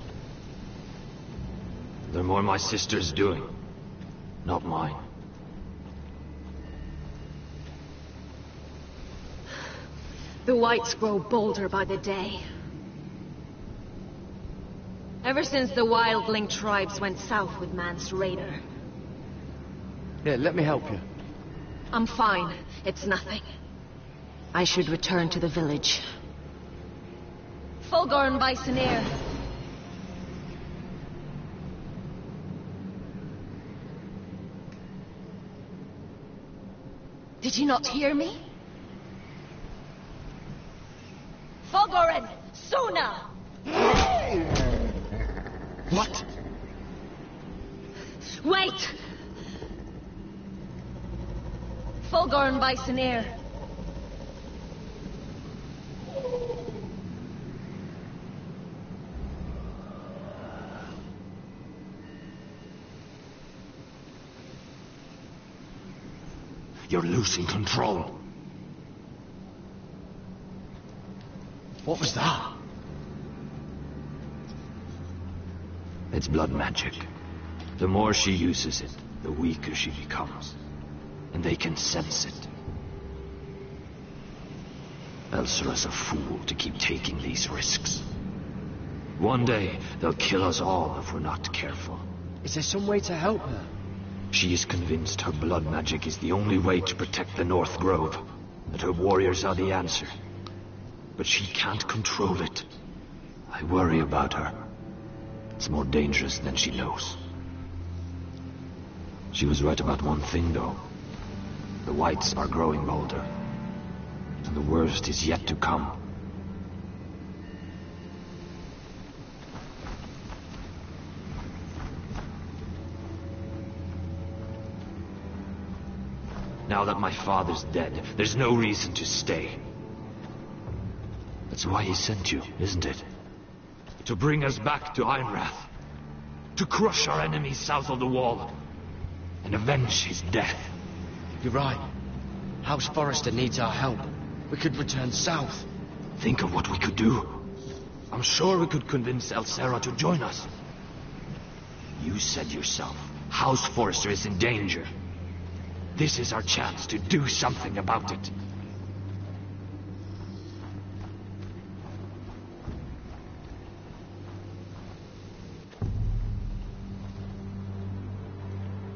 They're more my sister's doing, not mine. The whites grow bolder by the day. Ever since the wildling tribes went south with Mance Rayder. Yeah, let me help you. I'm fine. It's nothing. I should return to the village. Fulgorn Bysonir. Did you not hear me? Fulgoren! Suna! What? Wait! Fulgorn Bysonir. You're losing control. What was that? It's blood magic. The more she uses it, the weaker she becomes. And they can sense it. Elsura's a fool to keep taking these risks. One day, they'll kill us all if we're not careful. Is there some way to help her? She is convinced her blood magic is the only way to protect the North Grove, that her warriors are the answer. But she can't control it. I worry about her. It's more dangerous than she knows. She was right about one thing, though. The Whites are growing bolder. And the worst is yet to come. Now that my father's dead, there's no reason to stay. That's why he sent you, isn't it? To bring us back to Ironrath. To crush our enemies south of the Wall. And avenge his death. You're right. House Forrester needs our help. We could return south. Think of what we could do. I'm sure we could convince Elsera to join us. You said yourself, House Forrester is in danger. This is our chance to do something about it.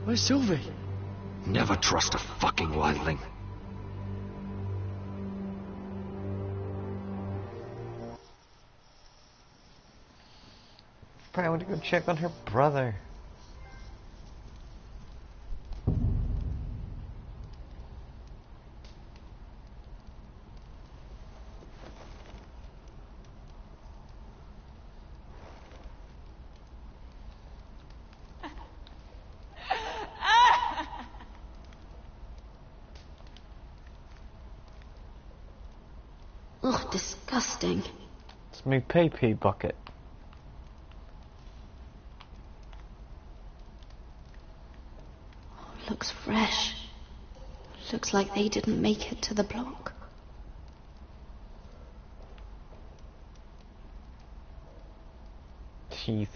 Where's Sylvie? Never trust a fucking wildling. Probably want to go check on her brother. Ugh, disgusting. It's my pee-pee bucket. Looks fresh. Looks like they didn't make it to the block. Teeth.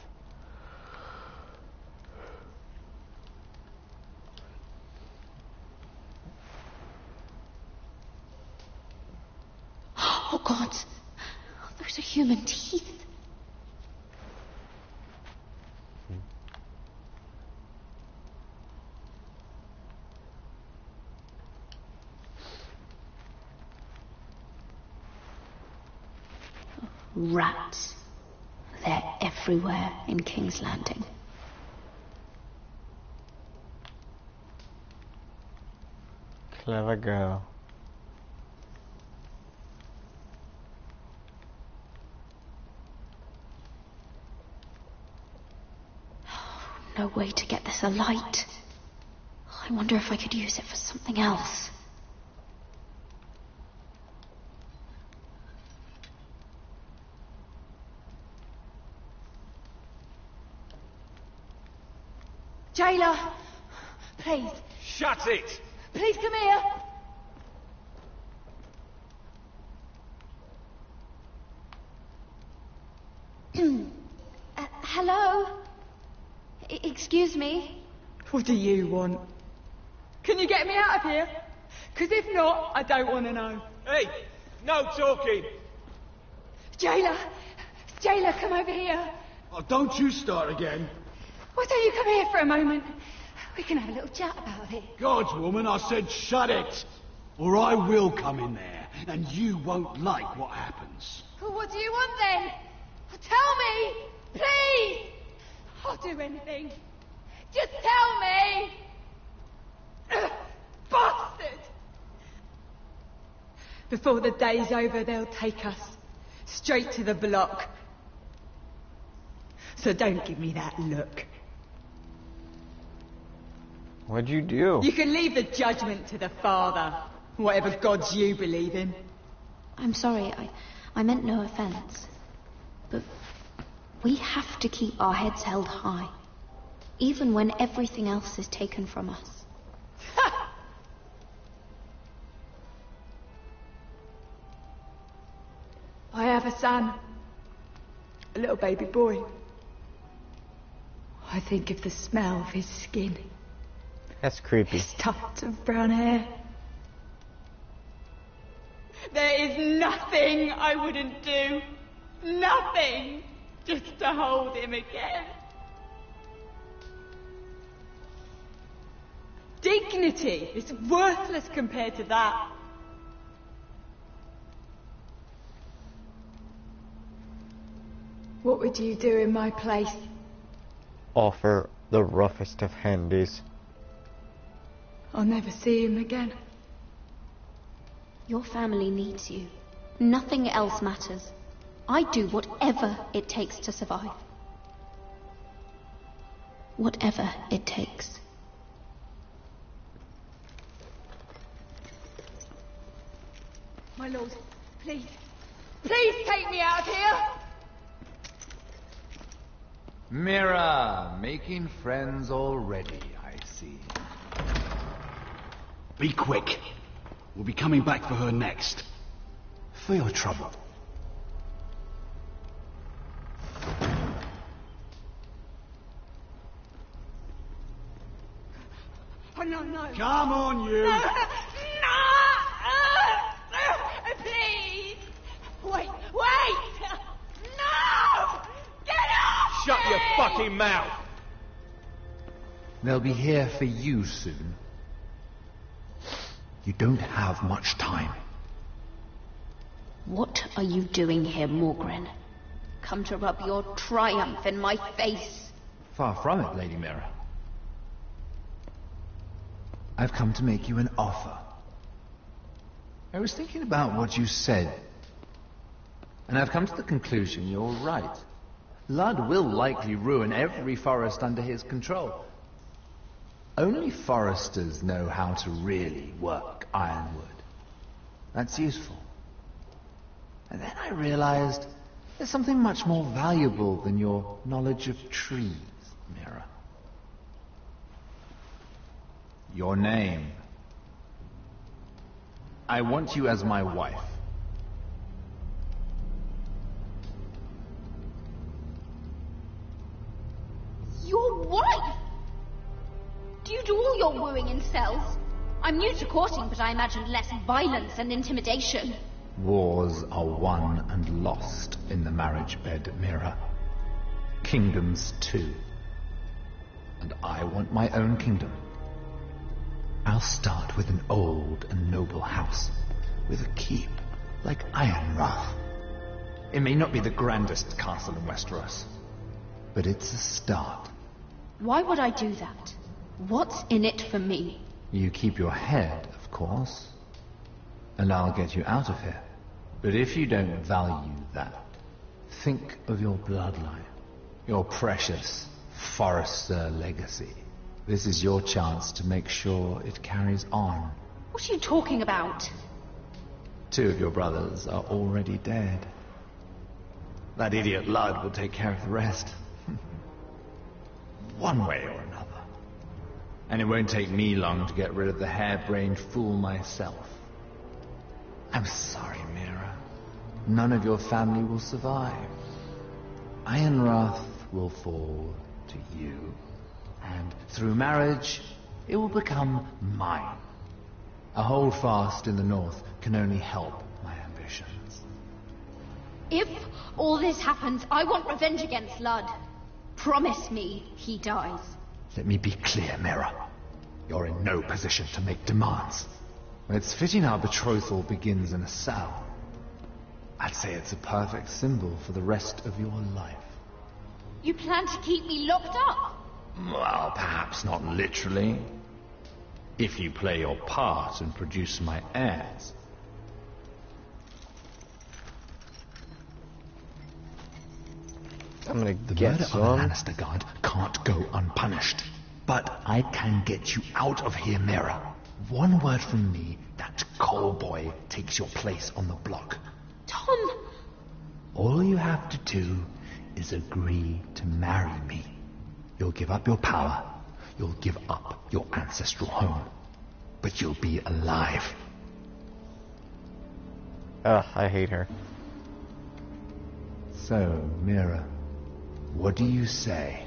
Oh God, those are human teeth. Rats. They're everywhere in King's Landing. Clever girl. No way to get this alight. I wonder if I could use it for something else. Jailer! Please. Shut it! Please come here! Hello? Excuse me? What do you want? Can you get me out of here? Because if not, I don't want to know. Hey! No talking! Jailer! Jailer, come over here! Oh, don't you start again. Why don't you come here for a moment? We can have a little chat about it. Gods, woman, I said shut it. Or I will come in there, and you won't like what happens. Well, what do you want then? Tell me! Please! I'll do anything. Just tell me! Bastard! Before the day's over, they'll take us straight to the block. So don't give me that look. What'd you do? You can leave the judgment to the Father, whatever gods you believe in. I'm sorry, I meant no offense. But we have to keep our heads held high, even when everything else is taken from us. have a son. A little baby boy. I think of the smell of his skin. That's creepy. His tufts of brown hair. There is nothing I wouldn't do. Nothing. Just to hold him again. Dignity is worthless compared to that. What would you do in my place? Offer the roughest of handies. I'll never see him again. Your family needs you. Nothing else matters. I do whatever it takes to survive. Whatever it takes. My lord, please. Please take me out of here! Mira, making friends already, I see. Be quick. We'll be coming back for her next. For your trouble. Oh, no, no. Come on, you. No! Please! Wait! No! Get off! Shut your fucking mouth! They'll be here for you soon. You don't have much time. What are you doing here, Morgren? Come to rub your triumph in my face. Far from it, Lady Mira. I've come to make you an offer. I was thinking about what you said, and I've come to the conclusion you're right. Ludd will likely ruin every forest under his control. Only foresters know how to really work ironwood. That's useful. And then I realized there's something much more valuable than your knowledge of trees, Mira. Your name. I want you as my wife. Your wife? Do you do all your wooing in cells? I'm new to courting, but I imagined less violence and intimidation. Wars are won and lost in the marriage bed, Mira. Kingdoms too. And I want my own kingdom. I'll start with an old and noble house, with a keep, like Ironrath. It may not be the grandest castle in Westeros, but it's a start. Why would I do that? What's in it for me? You keep your head, of course, and I'll get you out of here. But if you don't value that, think of your bloodline, your precious Forrester legacy. This is your chance to make sure it carries on. What are you talking about? 2 of your brothers are already dead. That idiot Ludd will take care of the rest. One way or another. And it won't take me long to get rid of the harebrained fool myself. I'm sorry, Mira. None of your family will survive. Ironrath will fall to you. And through marriage, it will become mine. A holdfast in the north can only help my ambitions. If all this happens, I want revenge against Ludd. Promise me he dies. Let me be clear, Mira. You're in no position to make demands. It's fitting our betrothal begins in a cell. I'd say it's a perfect symbol for the rest of your life. You plan to keep me locked up? Well, perhaps not literally. If you play your part and produce my heirs. I'm gonna the get murder some. of a Lannister guard can't go unpunished. But I can get you out of here, Mira. One word from me, that coal boy takes your place on the block. Tom! All you have to do is agree to marry me. You'll give up your power. You'll give up your ancestral home. But you'll be alive. Ugh, I hate her. So, Mira, what do you say?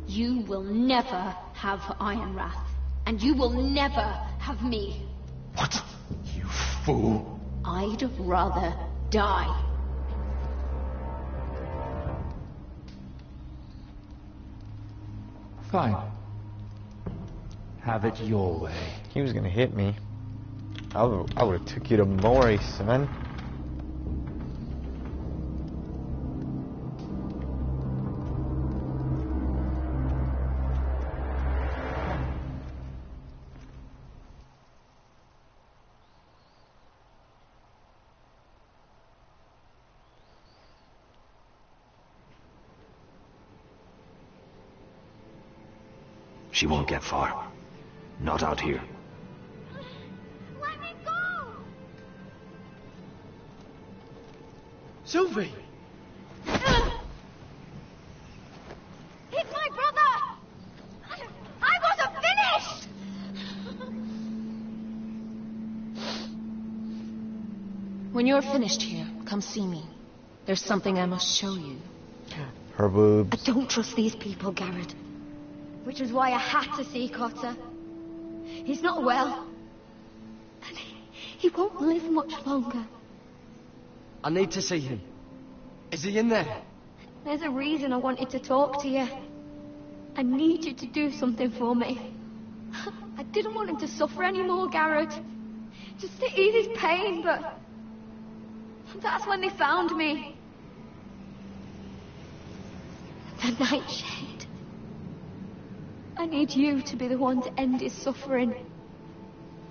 You will never have Ironrath, and you will never have me. What? You fool! I'd rather die. Fine. Have it your way. He was gonna hit me. I would have took you to Mori, son. She won't get far. Not out here. Let me go! Sylvie! He's my brother! I wasn't finished! When you're finished here, come see me. There's something I must show you. Her boobs. I don't trust these people, Garrett. Which is why I had to see Cotter. He's not well. And he won't live much longer. I need to see him. Is he in there? There's a reason I wanted to talk to you. I need you to do something for me. I didn't want him to suffer anymore, Garrett. Just to ease his pain, but... that's when they found me. The Nightshade. I need you to be the one to end his suffering.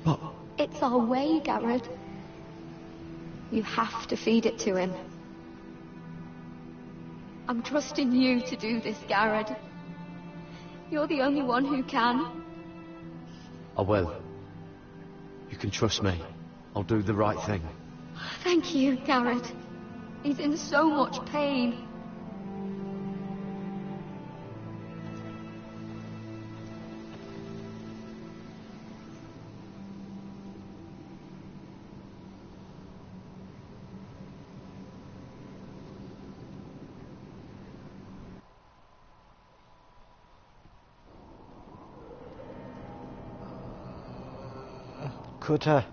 But... it's our way, Garrett. You have to feed it to him. I'm trusting you to do this, Garrett. You're the only one who can. I will. You can trust me. I'll do the right thing. Thank you, Garrett. He's in so much pain. Cotter.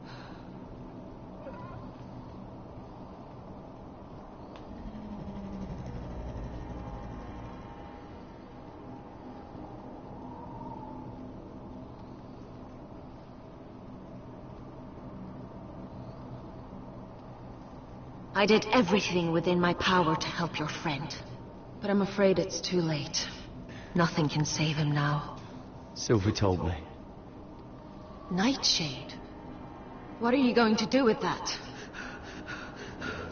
I did everything within my power to help your friend. But I'm afraid it's too late. Nothing can save him now. Sylvie told me. Nightshade? What are you going to do with that?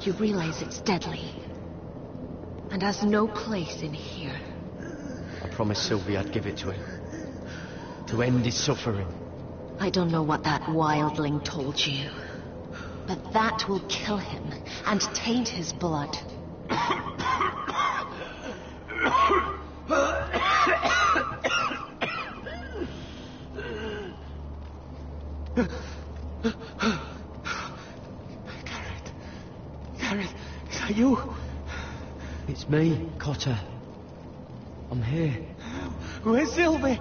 You realize it's deadly. And has no place in here. I promised Sylvie I'd give it to him. To end his suffering. I don't know what that wildling told you. But that will kill him and taint his blood. Garrett, is that you? It's me, Cotter. I'm here. Where's Sylvie?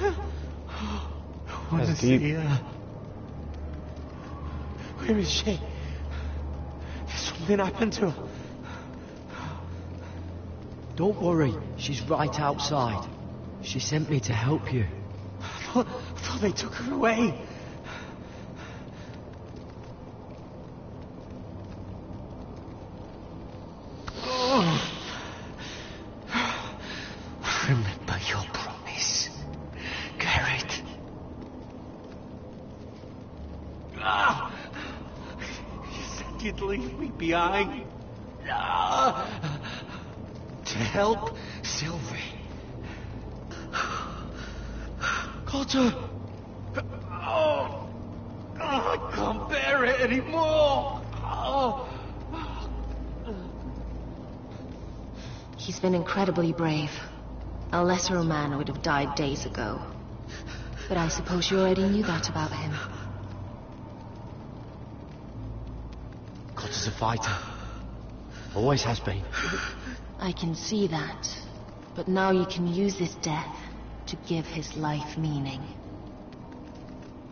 I want to see her. Where is she? Did something happen to her? Don't worry, she's right outside. She sent me to help you. I thought they took her away. Remember your promise, Garrett. You said you'd leave me behind. To help Sylvie. Cotter! I can't bear it anymore! He's been incredibly brave. A lesser man would have died days ago. But I suppose you already knew that about him. Asher's a fighter. Always has been. I can see that. But now you can use this death to give his life meaning.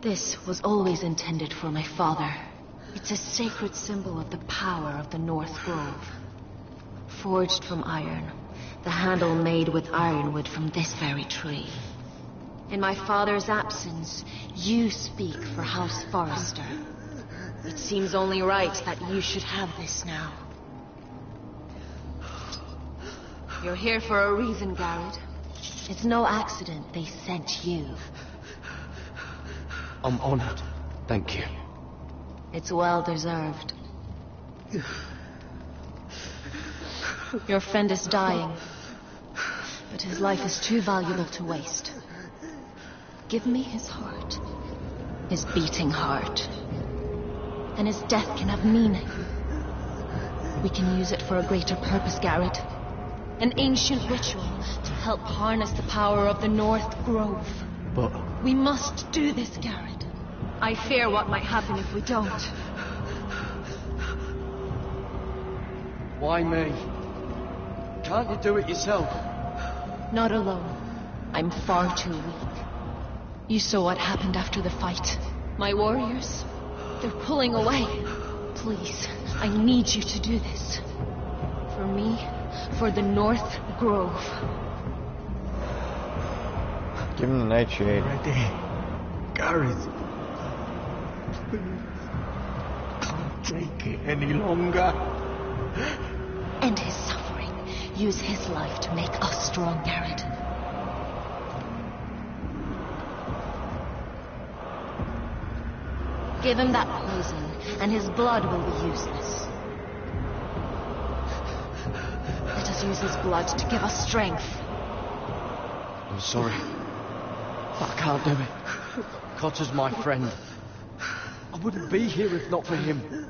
This was always intended for my father. It's a sacred symbol of the power of the North Grove. Forged from iron, the handle made with ironwood from this very tree. In my father's absence, you speak for House Forrester. It seems only right that you should have this now. You're here for a reason, Garrett. It's no accident they sent you. I'm honored. Thank you. It's well deserved. Your friend is dying, but his life is too valuable to waste. Give me his heart, his beating heart. Then his death can have meaning. We can use it for a greater purpose, Garrett. An ancient ritual to help harness the power of the North Grove. But... we must do this, Garrett. I fear what might happen if we don't. Why me? Can't you do it yourself? Not alone. I'm far too weak. You saw what happened after the fight. My warriors, they're pulling away. Please, I need you to do this. For me, for the North Grove. Give him the nightshade. Ready. Gareth. Can't take it any longer. End his suffering. Use his life to make us strong, Garrett. Give him that poison, and his blood will be useless. Let us use his blood to give us strength. I'm sorry. I can't do it. Cotter's my friend. I wouldn't be here if not for him.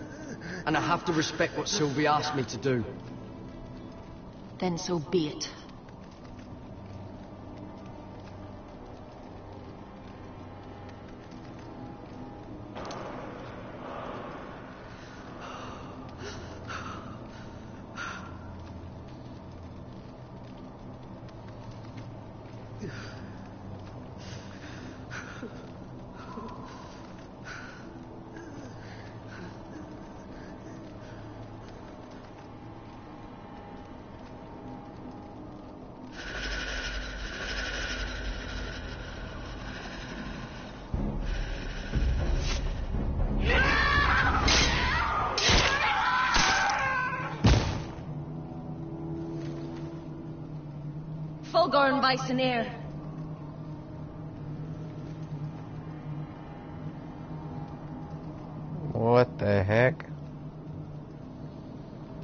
And I have to respect what Sylvie asked me to do. Then so be it. Fulgor Vyseneer. What the heck?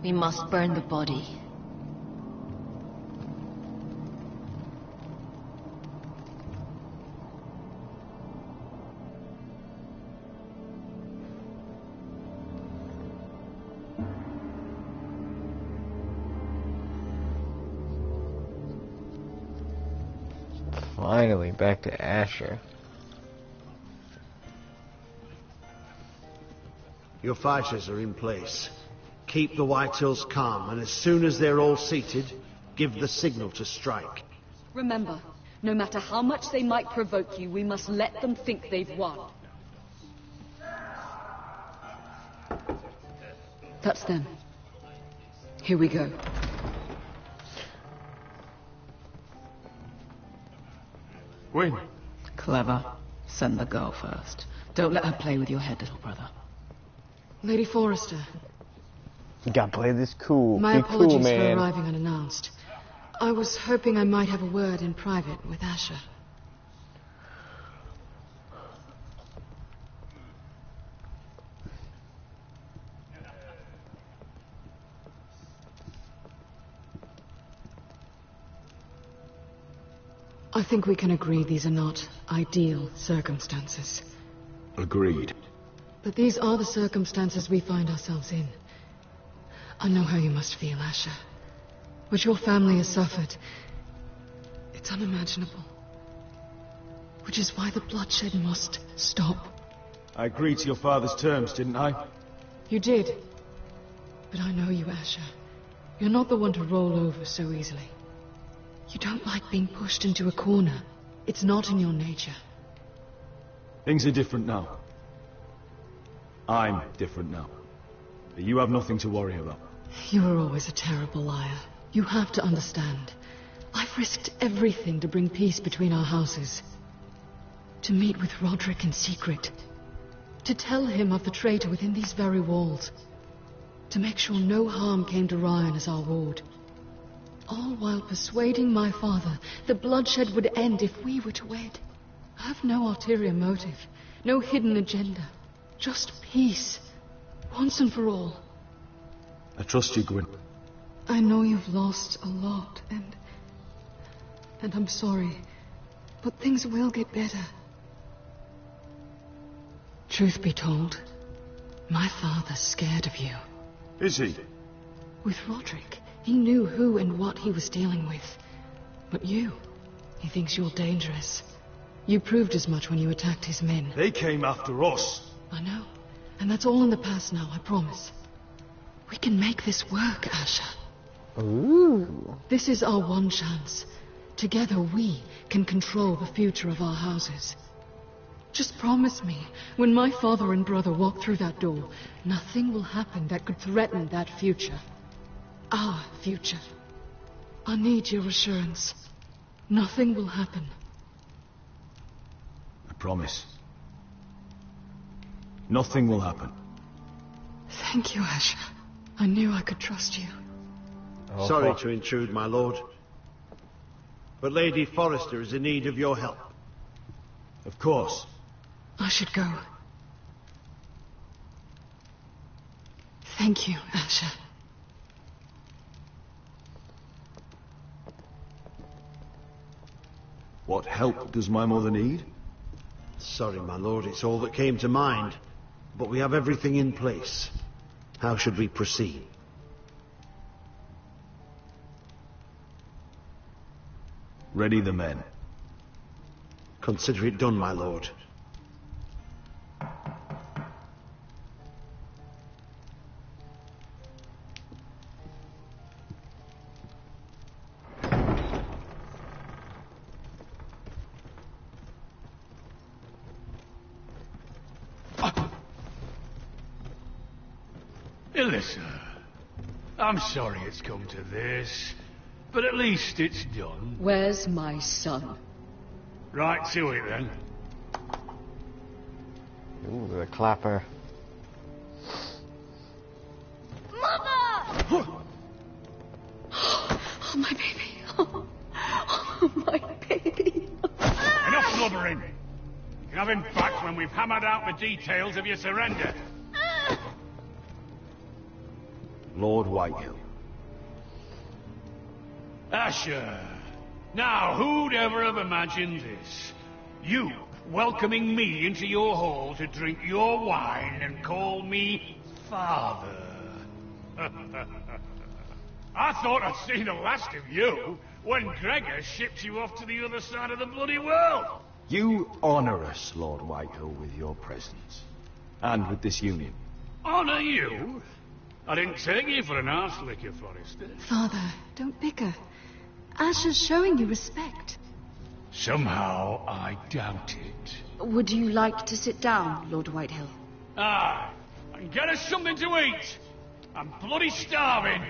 We must burn the body. Finally, back to Asher. Your fighters are in place. Keep the Whitehills calm, and as soon as they're all seated, give the signal to strike. Remember, no matter how much they might provoke you, we must let them think they've won. That's them. Here we go. Win. Clever. Send the girl first. Don't let her play with your head, little brother. Lady Forrester. You gotta play this cool. My Be apologies cool, man. for arriving unannounced. I was hoping I might have a word in private with Asher. I think we can agree these are not ideal circumstances. Agreed. But these are the circumstances we find ourselves in. I know how you must feel, Asher. What your family has suffered, it's unimaginable. Which is why the bloodshed must stop. I agreed to your father's terms, didn't I? You did. But I know you, Asher. You're not the one to roll over so easily. You don't like being pushed into a corner. It's not in your nature. Things are different now. I'm different now. But you have nothing to worry about. You were always a terrible liar. You have to understand. I've risked everything to bring peace between our houses. To meet with Roderick in secret. To tell him of the traitor within these very walls. To make sure no harm came to Ryan as our ward. All while persuading my father the bloodshed would end if we were to wed. I have no ulterior motive, no hidden agenda. Just peace, once and for all. I trust you, Gwyn. I know you've lost a lot, and I'm sorry, but things will get better. Truth be told, my father's scared of you. Is he? With Roderick, he knew who and what he was dealing with. But you, he thinks you're dangerous. You proved as much when you attacked his men. They came after us. I know. And that's all in the past now, I promise. We can make this work, Asher. Ooh. This is our one chance. Together we can control the future of our houses. Just promise me, when my father and brother walk through that door, nothing will happen that could threaten that future. Our future. I need your assurance. Nothing will happen. I promise. Nothing will happen. Thank you, Asher. I knew I could trust you. Sorry to intrude, my lord. But Lady Forrester is in need of your help. Of course. I should go. Thank you, Asher. What help does my mother need? Sorry, my lord, it's all that came to mind. But we have everything in place. How should we proceed? Ready the men. Consider it done, my lord. Ilissa, I'm sorry it's come to this, but at least it's done. Where's my son? Right to it, then. Ooh, the clapper. Mother! Oh, my baby. Oh, my baby. Enough blubbering. You can have him back when we've hammered out the details of your surrender. Lord Whitehill. Asher. Now, who'd ever have imagined this? You welcoming me into your hall to drink your wine and call me father. I thought I'd seen the last of you when Gregor shipped you off to the other side of the bloody world. You honor us, Lord Whitehill, with your presence. And with this union. Honor you? I didn't take you for an arse licker, Forrester. Father, don't bicker. Asher's showing you respect. Somehow I doubt it. Would you like to sit down, Lord Whitehill? Aye, and get us something to eat. I'm bloody starving.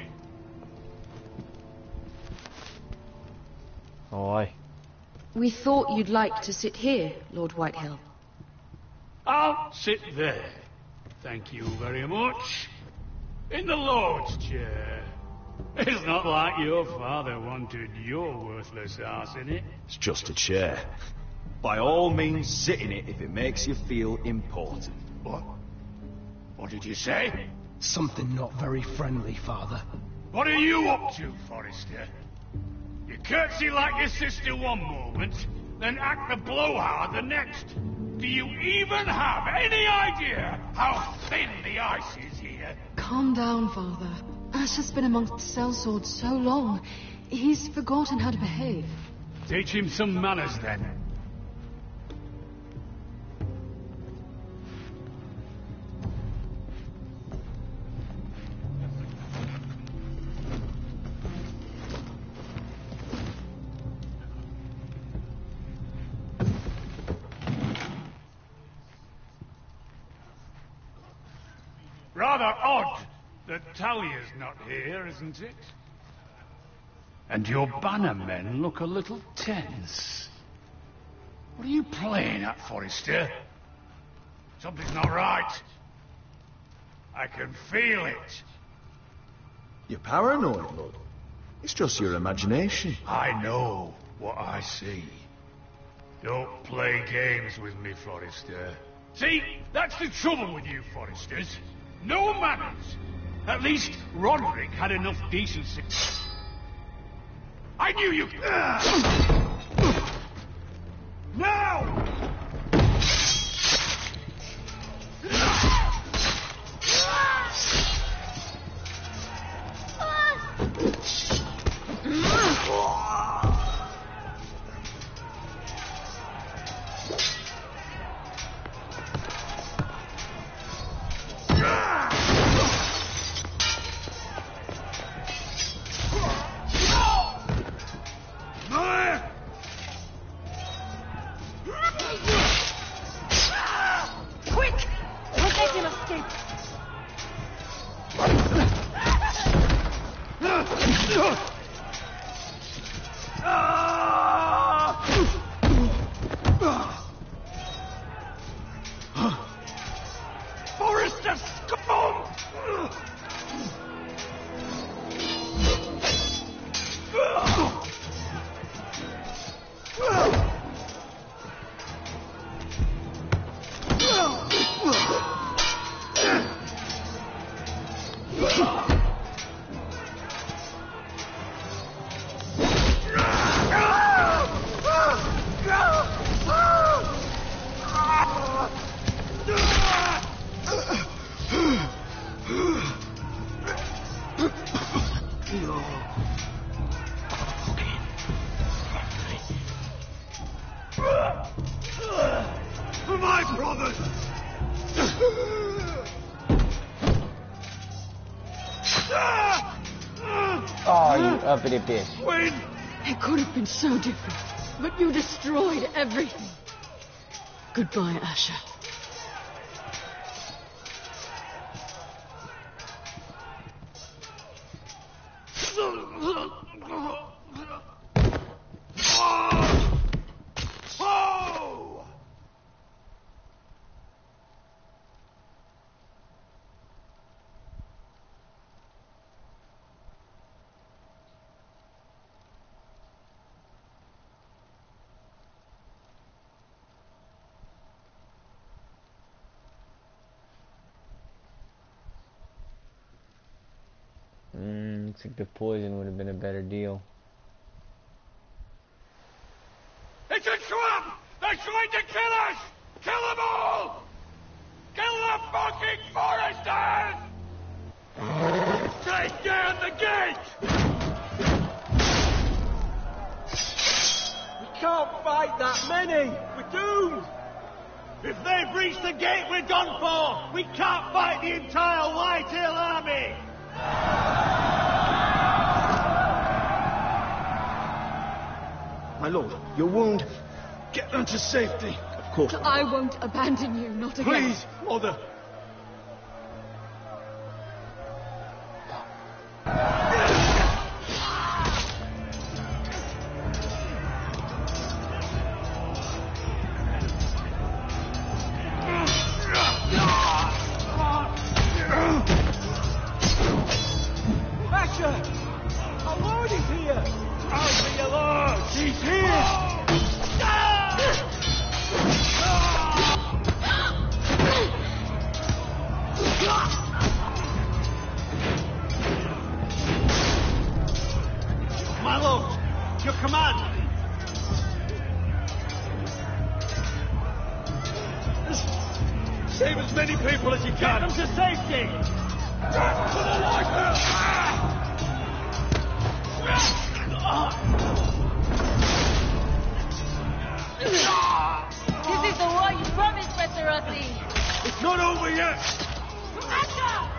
Oi. We thought you'd like to sit here, Lord Whitehill. I'll sit there. Thank you very much. In the Lord's chair. It's not like your father wanted your worthless arse in it. It's just a chair. By all means, sit in it if it makes you feel important. What? What did you say? Something not very friendly, Father. What are you up to, Forrester? You curtsy like your sister one moment, then act the blowhard the next. Do you even have any idea how thin the ice is here? Calm down, Father. Asher's been amongst sellswords so long, he's forgotten how to behave. Teach him some manners, then. that Talia's not here, isn't it? And your bannermen look a little tense. What are you playing at, Forrester? Something's not right. I can feel it. You're paranoid, Lord. It's just your imagination. I know what I see. Don't play games with me, Forrester. See, that's the trouble with you, Forresters. No manners. At least Roderick had enough decency. I knew you... Now! My brothers! Oh, you uppity bitch. Wait! It could have been so different, but you destroyed everything. Goodbye, Asher. Looks like the poison would have been a better deal. It's a trap! They're trying to kill us! Kill them all! Kill the fucking Foresters! Take down the gate! We can't fight that many! We're doomed! If they breach the gate, we're done for! We can't fight the entire Whitehill army! My lord, your wound. Get them to safety. Of course. I won't abandon you, not again. Please, mother. Asher! Our lord is here! I'll be your lord! He's here! My lord, your command! Save as many people as you can! Get them to safety! To the Whitehill! This is the war you promised, Petterotti! It's not over yet! Asher!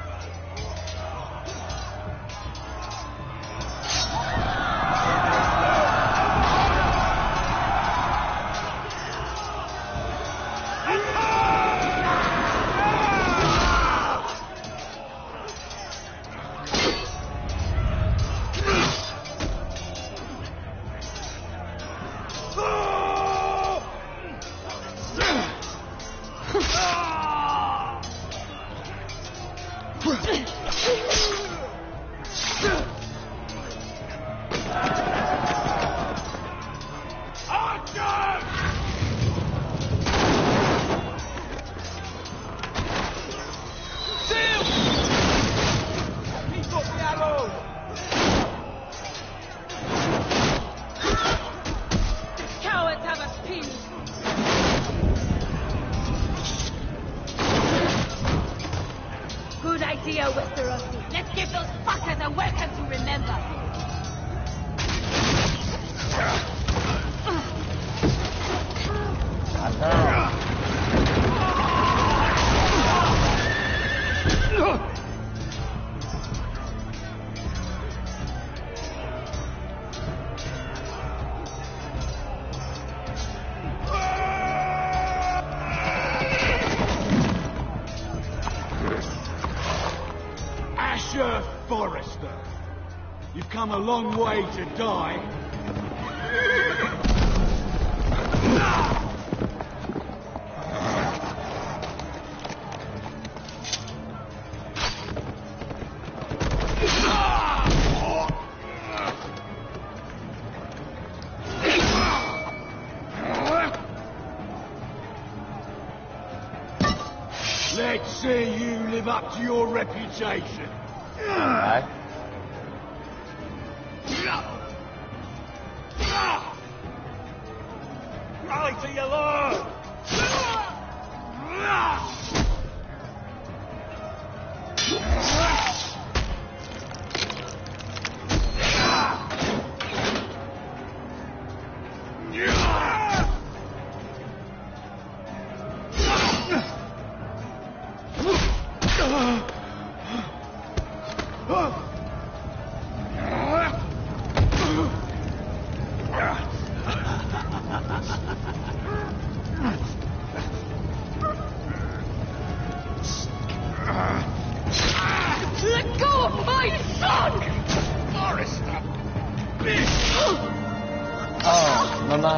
Cowards have us pinned. Good idea, Westerosi. Let's give those fuckers a welcome to remember. Asher Forrester, you've come a long way to die. Let's see you live up to your reputation. Rally to your lord! Let go of my son! Forrester! Oh, Mama.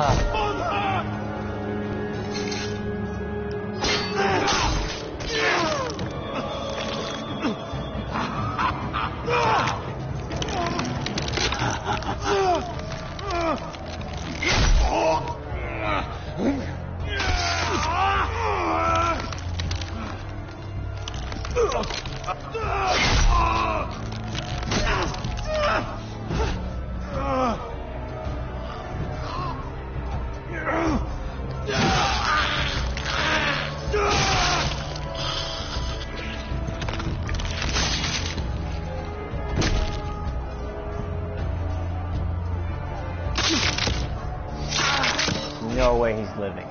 No way he's living.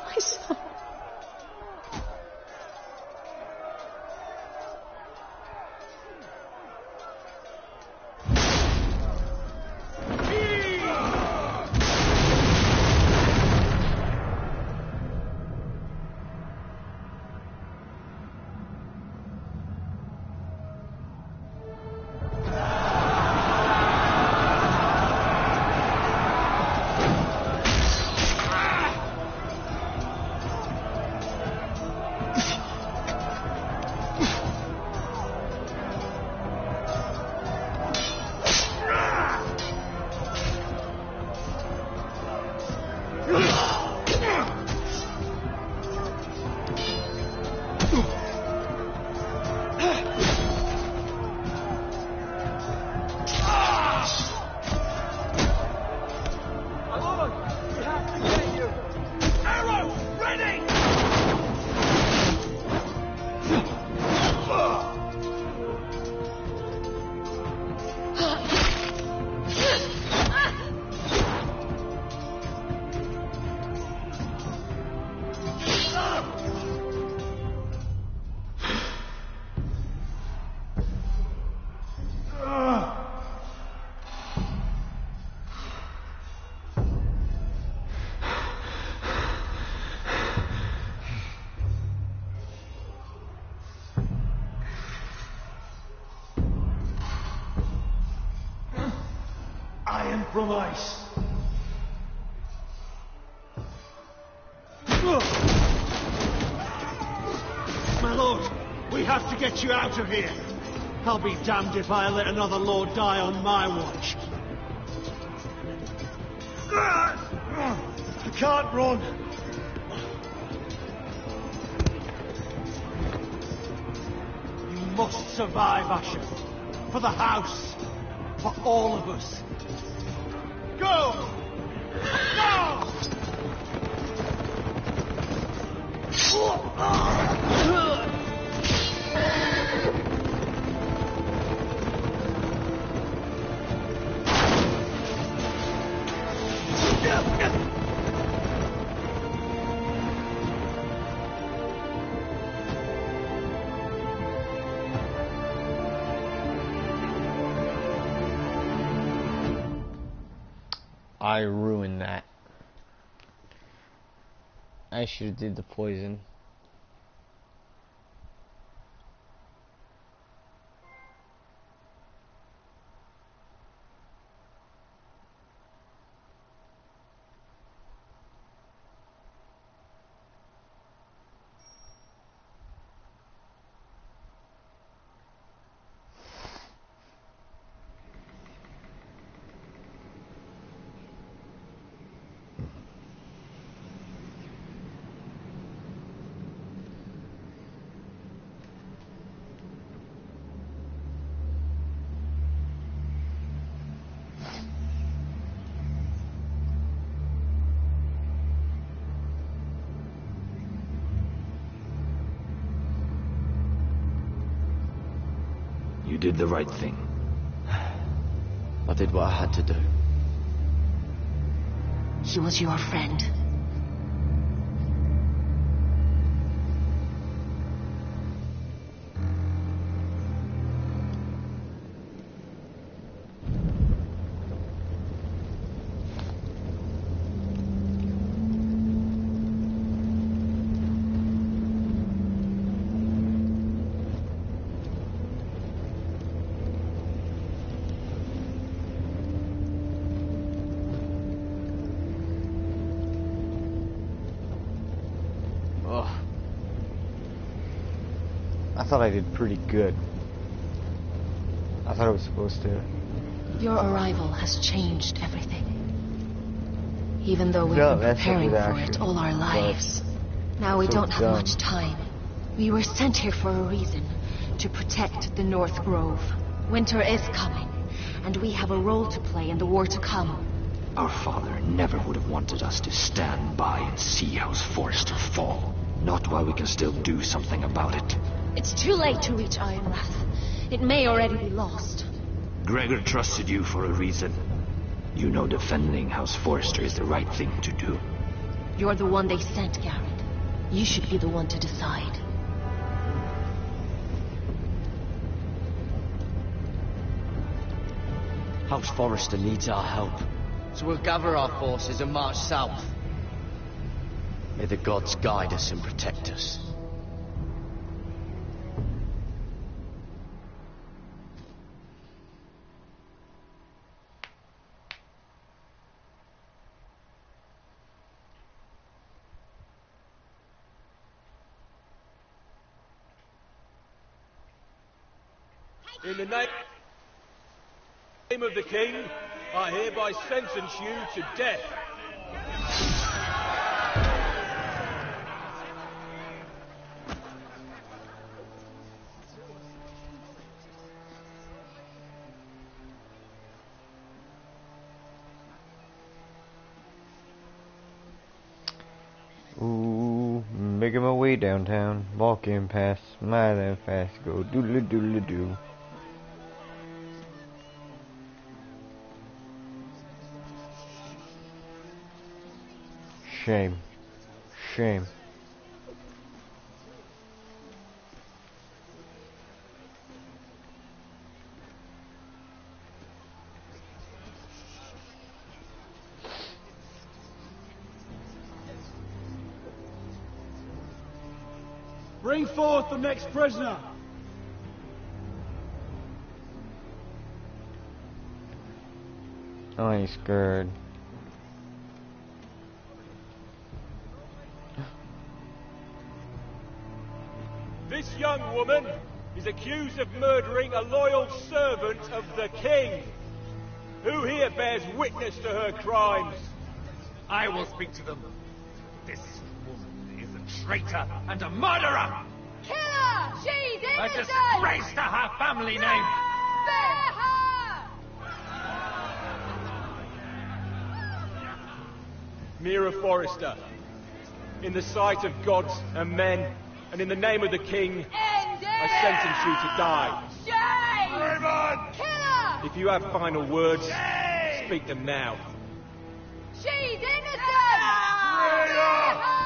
My son. Iron from ice. My lord, we have to get you out of here. I'll be damned if I let another lord die on my watch. I can't run. You must survive, Asher. For the house. For all of us. Go! Go! I ruined that. I should have did the poison. You did the right thing. I did what I had to do. He was your friend. I thought I did pretty good. I thought I was supposed to. Your arrival has changed everything. Even though we've No, been that's preparing what for we it actually all our lives. Now we So don't have dumb. much time. We were sent here for a reason. To protect the North Grove. Winter is coming. And we have a role to play in the war to come. Our father never would have wanted us to stand by and see House Forrester fall. Not while we can still do something about it. It's too late to reach Ironrath. It may already be lost. Gregor trusted you for a reason. You know defending House Forrester is the right thing to do. You're the one they sent, Garrett. You should be the one to decide. House Forrester needs our help. So we'll gather our forces and march south. May the gods guide us and protect us. In the name of the King, I hereby sentence you to death. Ooh, making my way downtown, walking past, smiling fast, go doodle doodle doo. Shame. Shame. Bring forth the next prisoner. I ain't scared. This young woman is accused of murdering a loyal servant of the king. Who here bears witness to her crimes? I will speak to them. This woman is a traitor and a murderer! Kill her! She's A innocent! disgrace to her family name! Spare her! Mira Forrester, in the sight of gods and men, and in the name of the king, I sentence you to die. Shame! Kill her! If you have final words, speak them now. She's innocent! Spare her!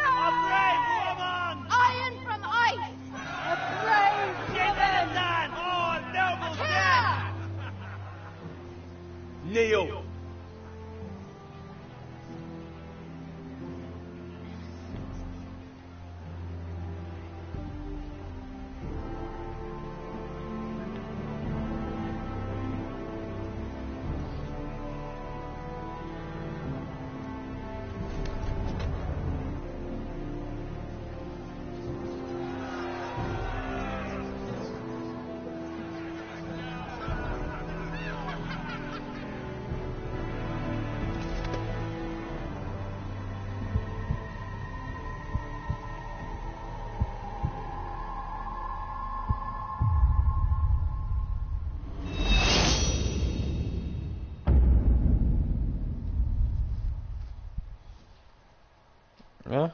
A brave woman! Iron from ice! A brave woman! Oh, noble death! Kneel. Yeah?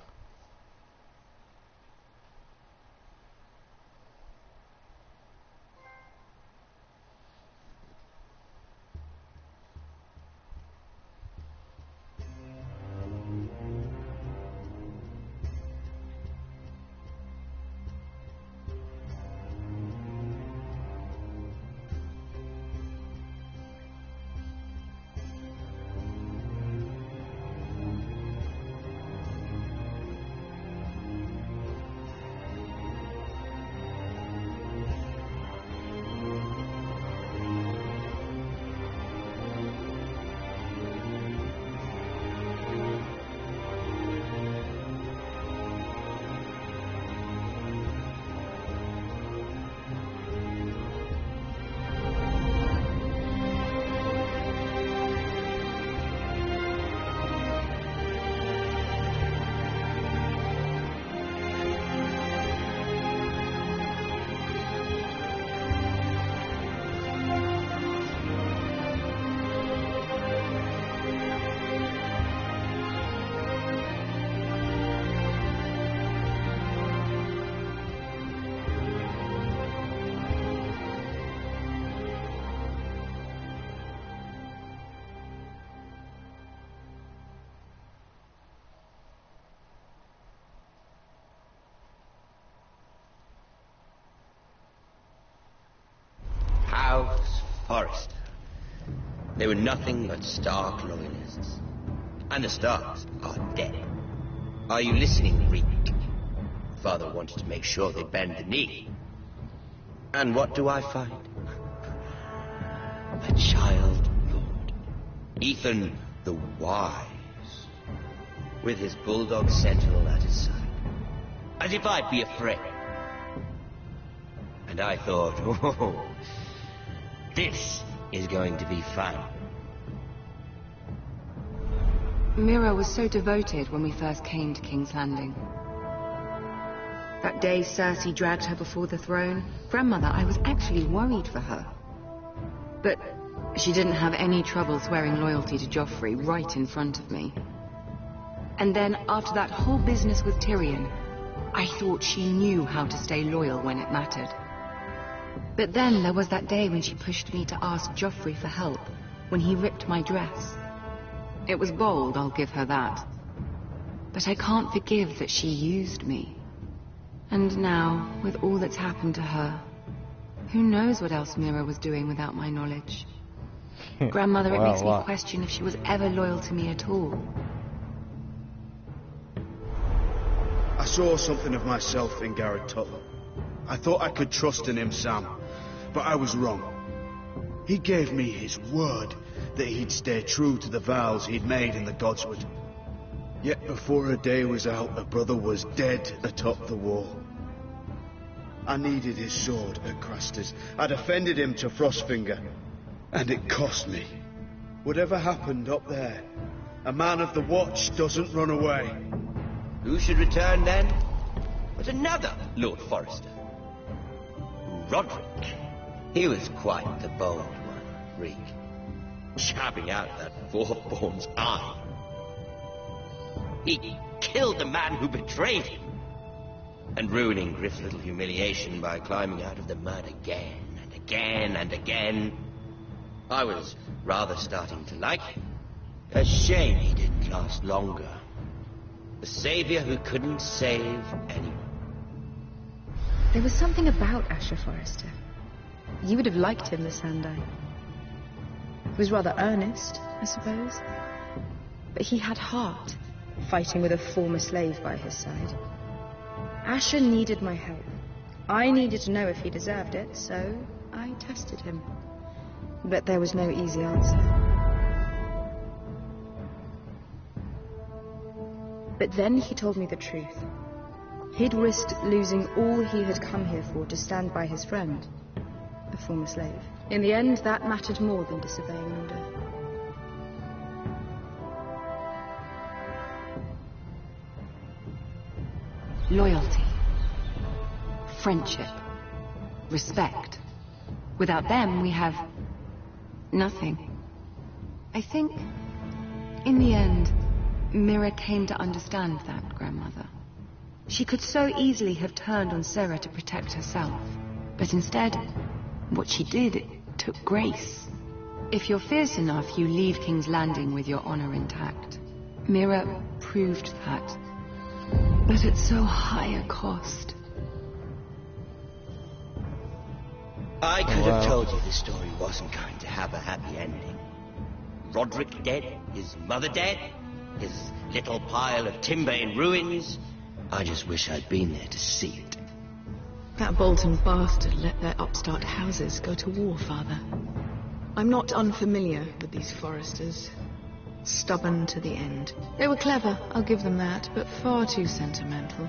House Forrester. They were nothing but Stark loyalists. And the Starks are dead. Are you listening, Reek? Father wanted to make sure they bend the knee. And what do I find? A child lord. Ethan the Wise. With his bulldog sentinel at his side. As if I'd be afraid. And I thought, oh, this is going to be fun. Mira was so devoted when we first came to King's Landing. That day Cersei dragged her before the throne, Grandmother, I was actually worried for her. But she didn't have any trouble swearing loyalty to Joffrey right in front of me. And then, after that whole business with Tyrion, I thought she knew how to stay loyal when it mattered. But then there was that day when she pushed me to ask Joffrey for help, when he ripped my dress. It was bold, I'll give her that. But I can't forgive that she used me. And now, with all that's happened to her, who knows what else Mira was doing without my knowledge? Grandmother, it makes me question if she was ever loyal to me at all. I saw something of myself in Garrett Tuttle. I thought I could trust in him, Sam, but I was wrong. He gave me his word that he'd stay true to the vows he'd made in the Godswood. Yet before a day was out, a brother was dead atop the wall. I needed his sword at Craster's. I defended him to Frostfinger. And it cost me. Whatever happened up there, a man of the Watch doesn't run away. Who should return then? But another Lord Forrester. Roderick. He was quite the bold one, Reek. Jabbing out that Fourborn's eye. He killed the man who betrayed him. And ruining Griff's little humiliation by climbing out of the mud again and again and again. I was rather starting to like him. A shame he didn't last longer. A savior who couldn't save anyone. There was something about Asher Forrester. You would have liked him, Miss Sandine. He was rather earnest, I suppose. But he had heart, fighting with a former slave by his side. Asher needed my help. I needed to know if he deserved it, so I tested him. But there was no easy answer. But then he told me the truth. He'd risked losing all he had come here for to stand by his friend, the former slave. In the end, that mattered more than disobeying order. Loyalty. Friendship. Respect. Without them, we have nothing. I think, in the end, Mira came to understand that, Grandmother. She could so easily have turned on Sera to protect herself. But instead, what she did took grace. If you're fierce enough, you leave King's Landing with your honor intact. Mira proved that. But at so high a cost. I could have told you this story wasn't going to have a happy ending. Roderick dead, his mother dead, his little pile of timber in ruins. I just wish I'd been there to see it. That Bolton bastard let their upstart houses go to war, Father. I'm not unfamiliar with these Forresters. Stubborn to the end. They were clever, I'll give them that, but far too sentimental.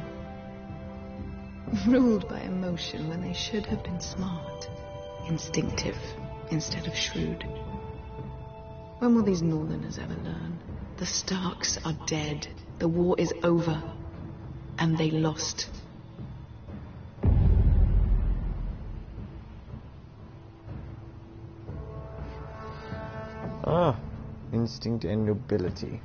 Ruled by emotion when they should have been smart. Instinctive instead of shrewd. When will these Northerners ever learn? The Starks are dead. The war is over. And they lost. Ah, instinct and nobility.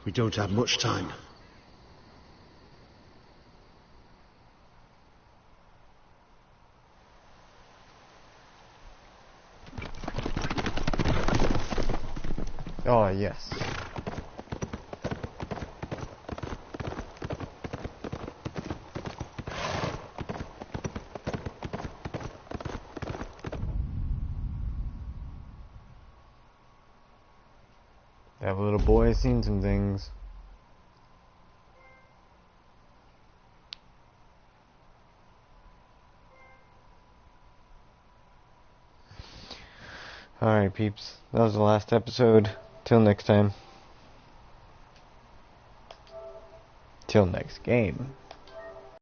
We don't have much time. Oh, yes. That little boy has seen some things. Alright, peeps. That was the last episode. Till next time. Till next game.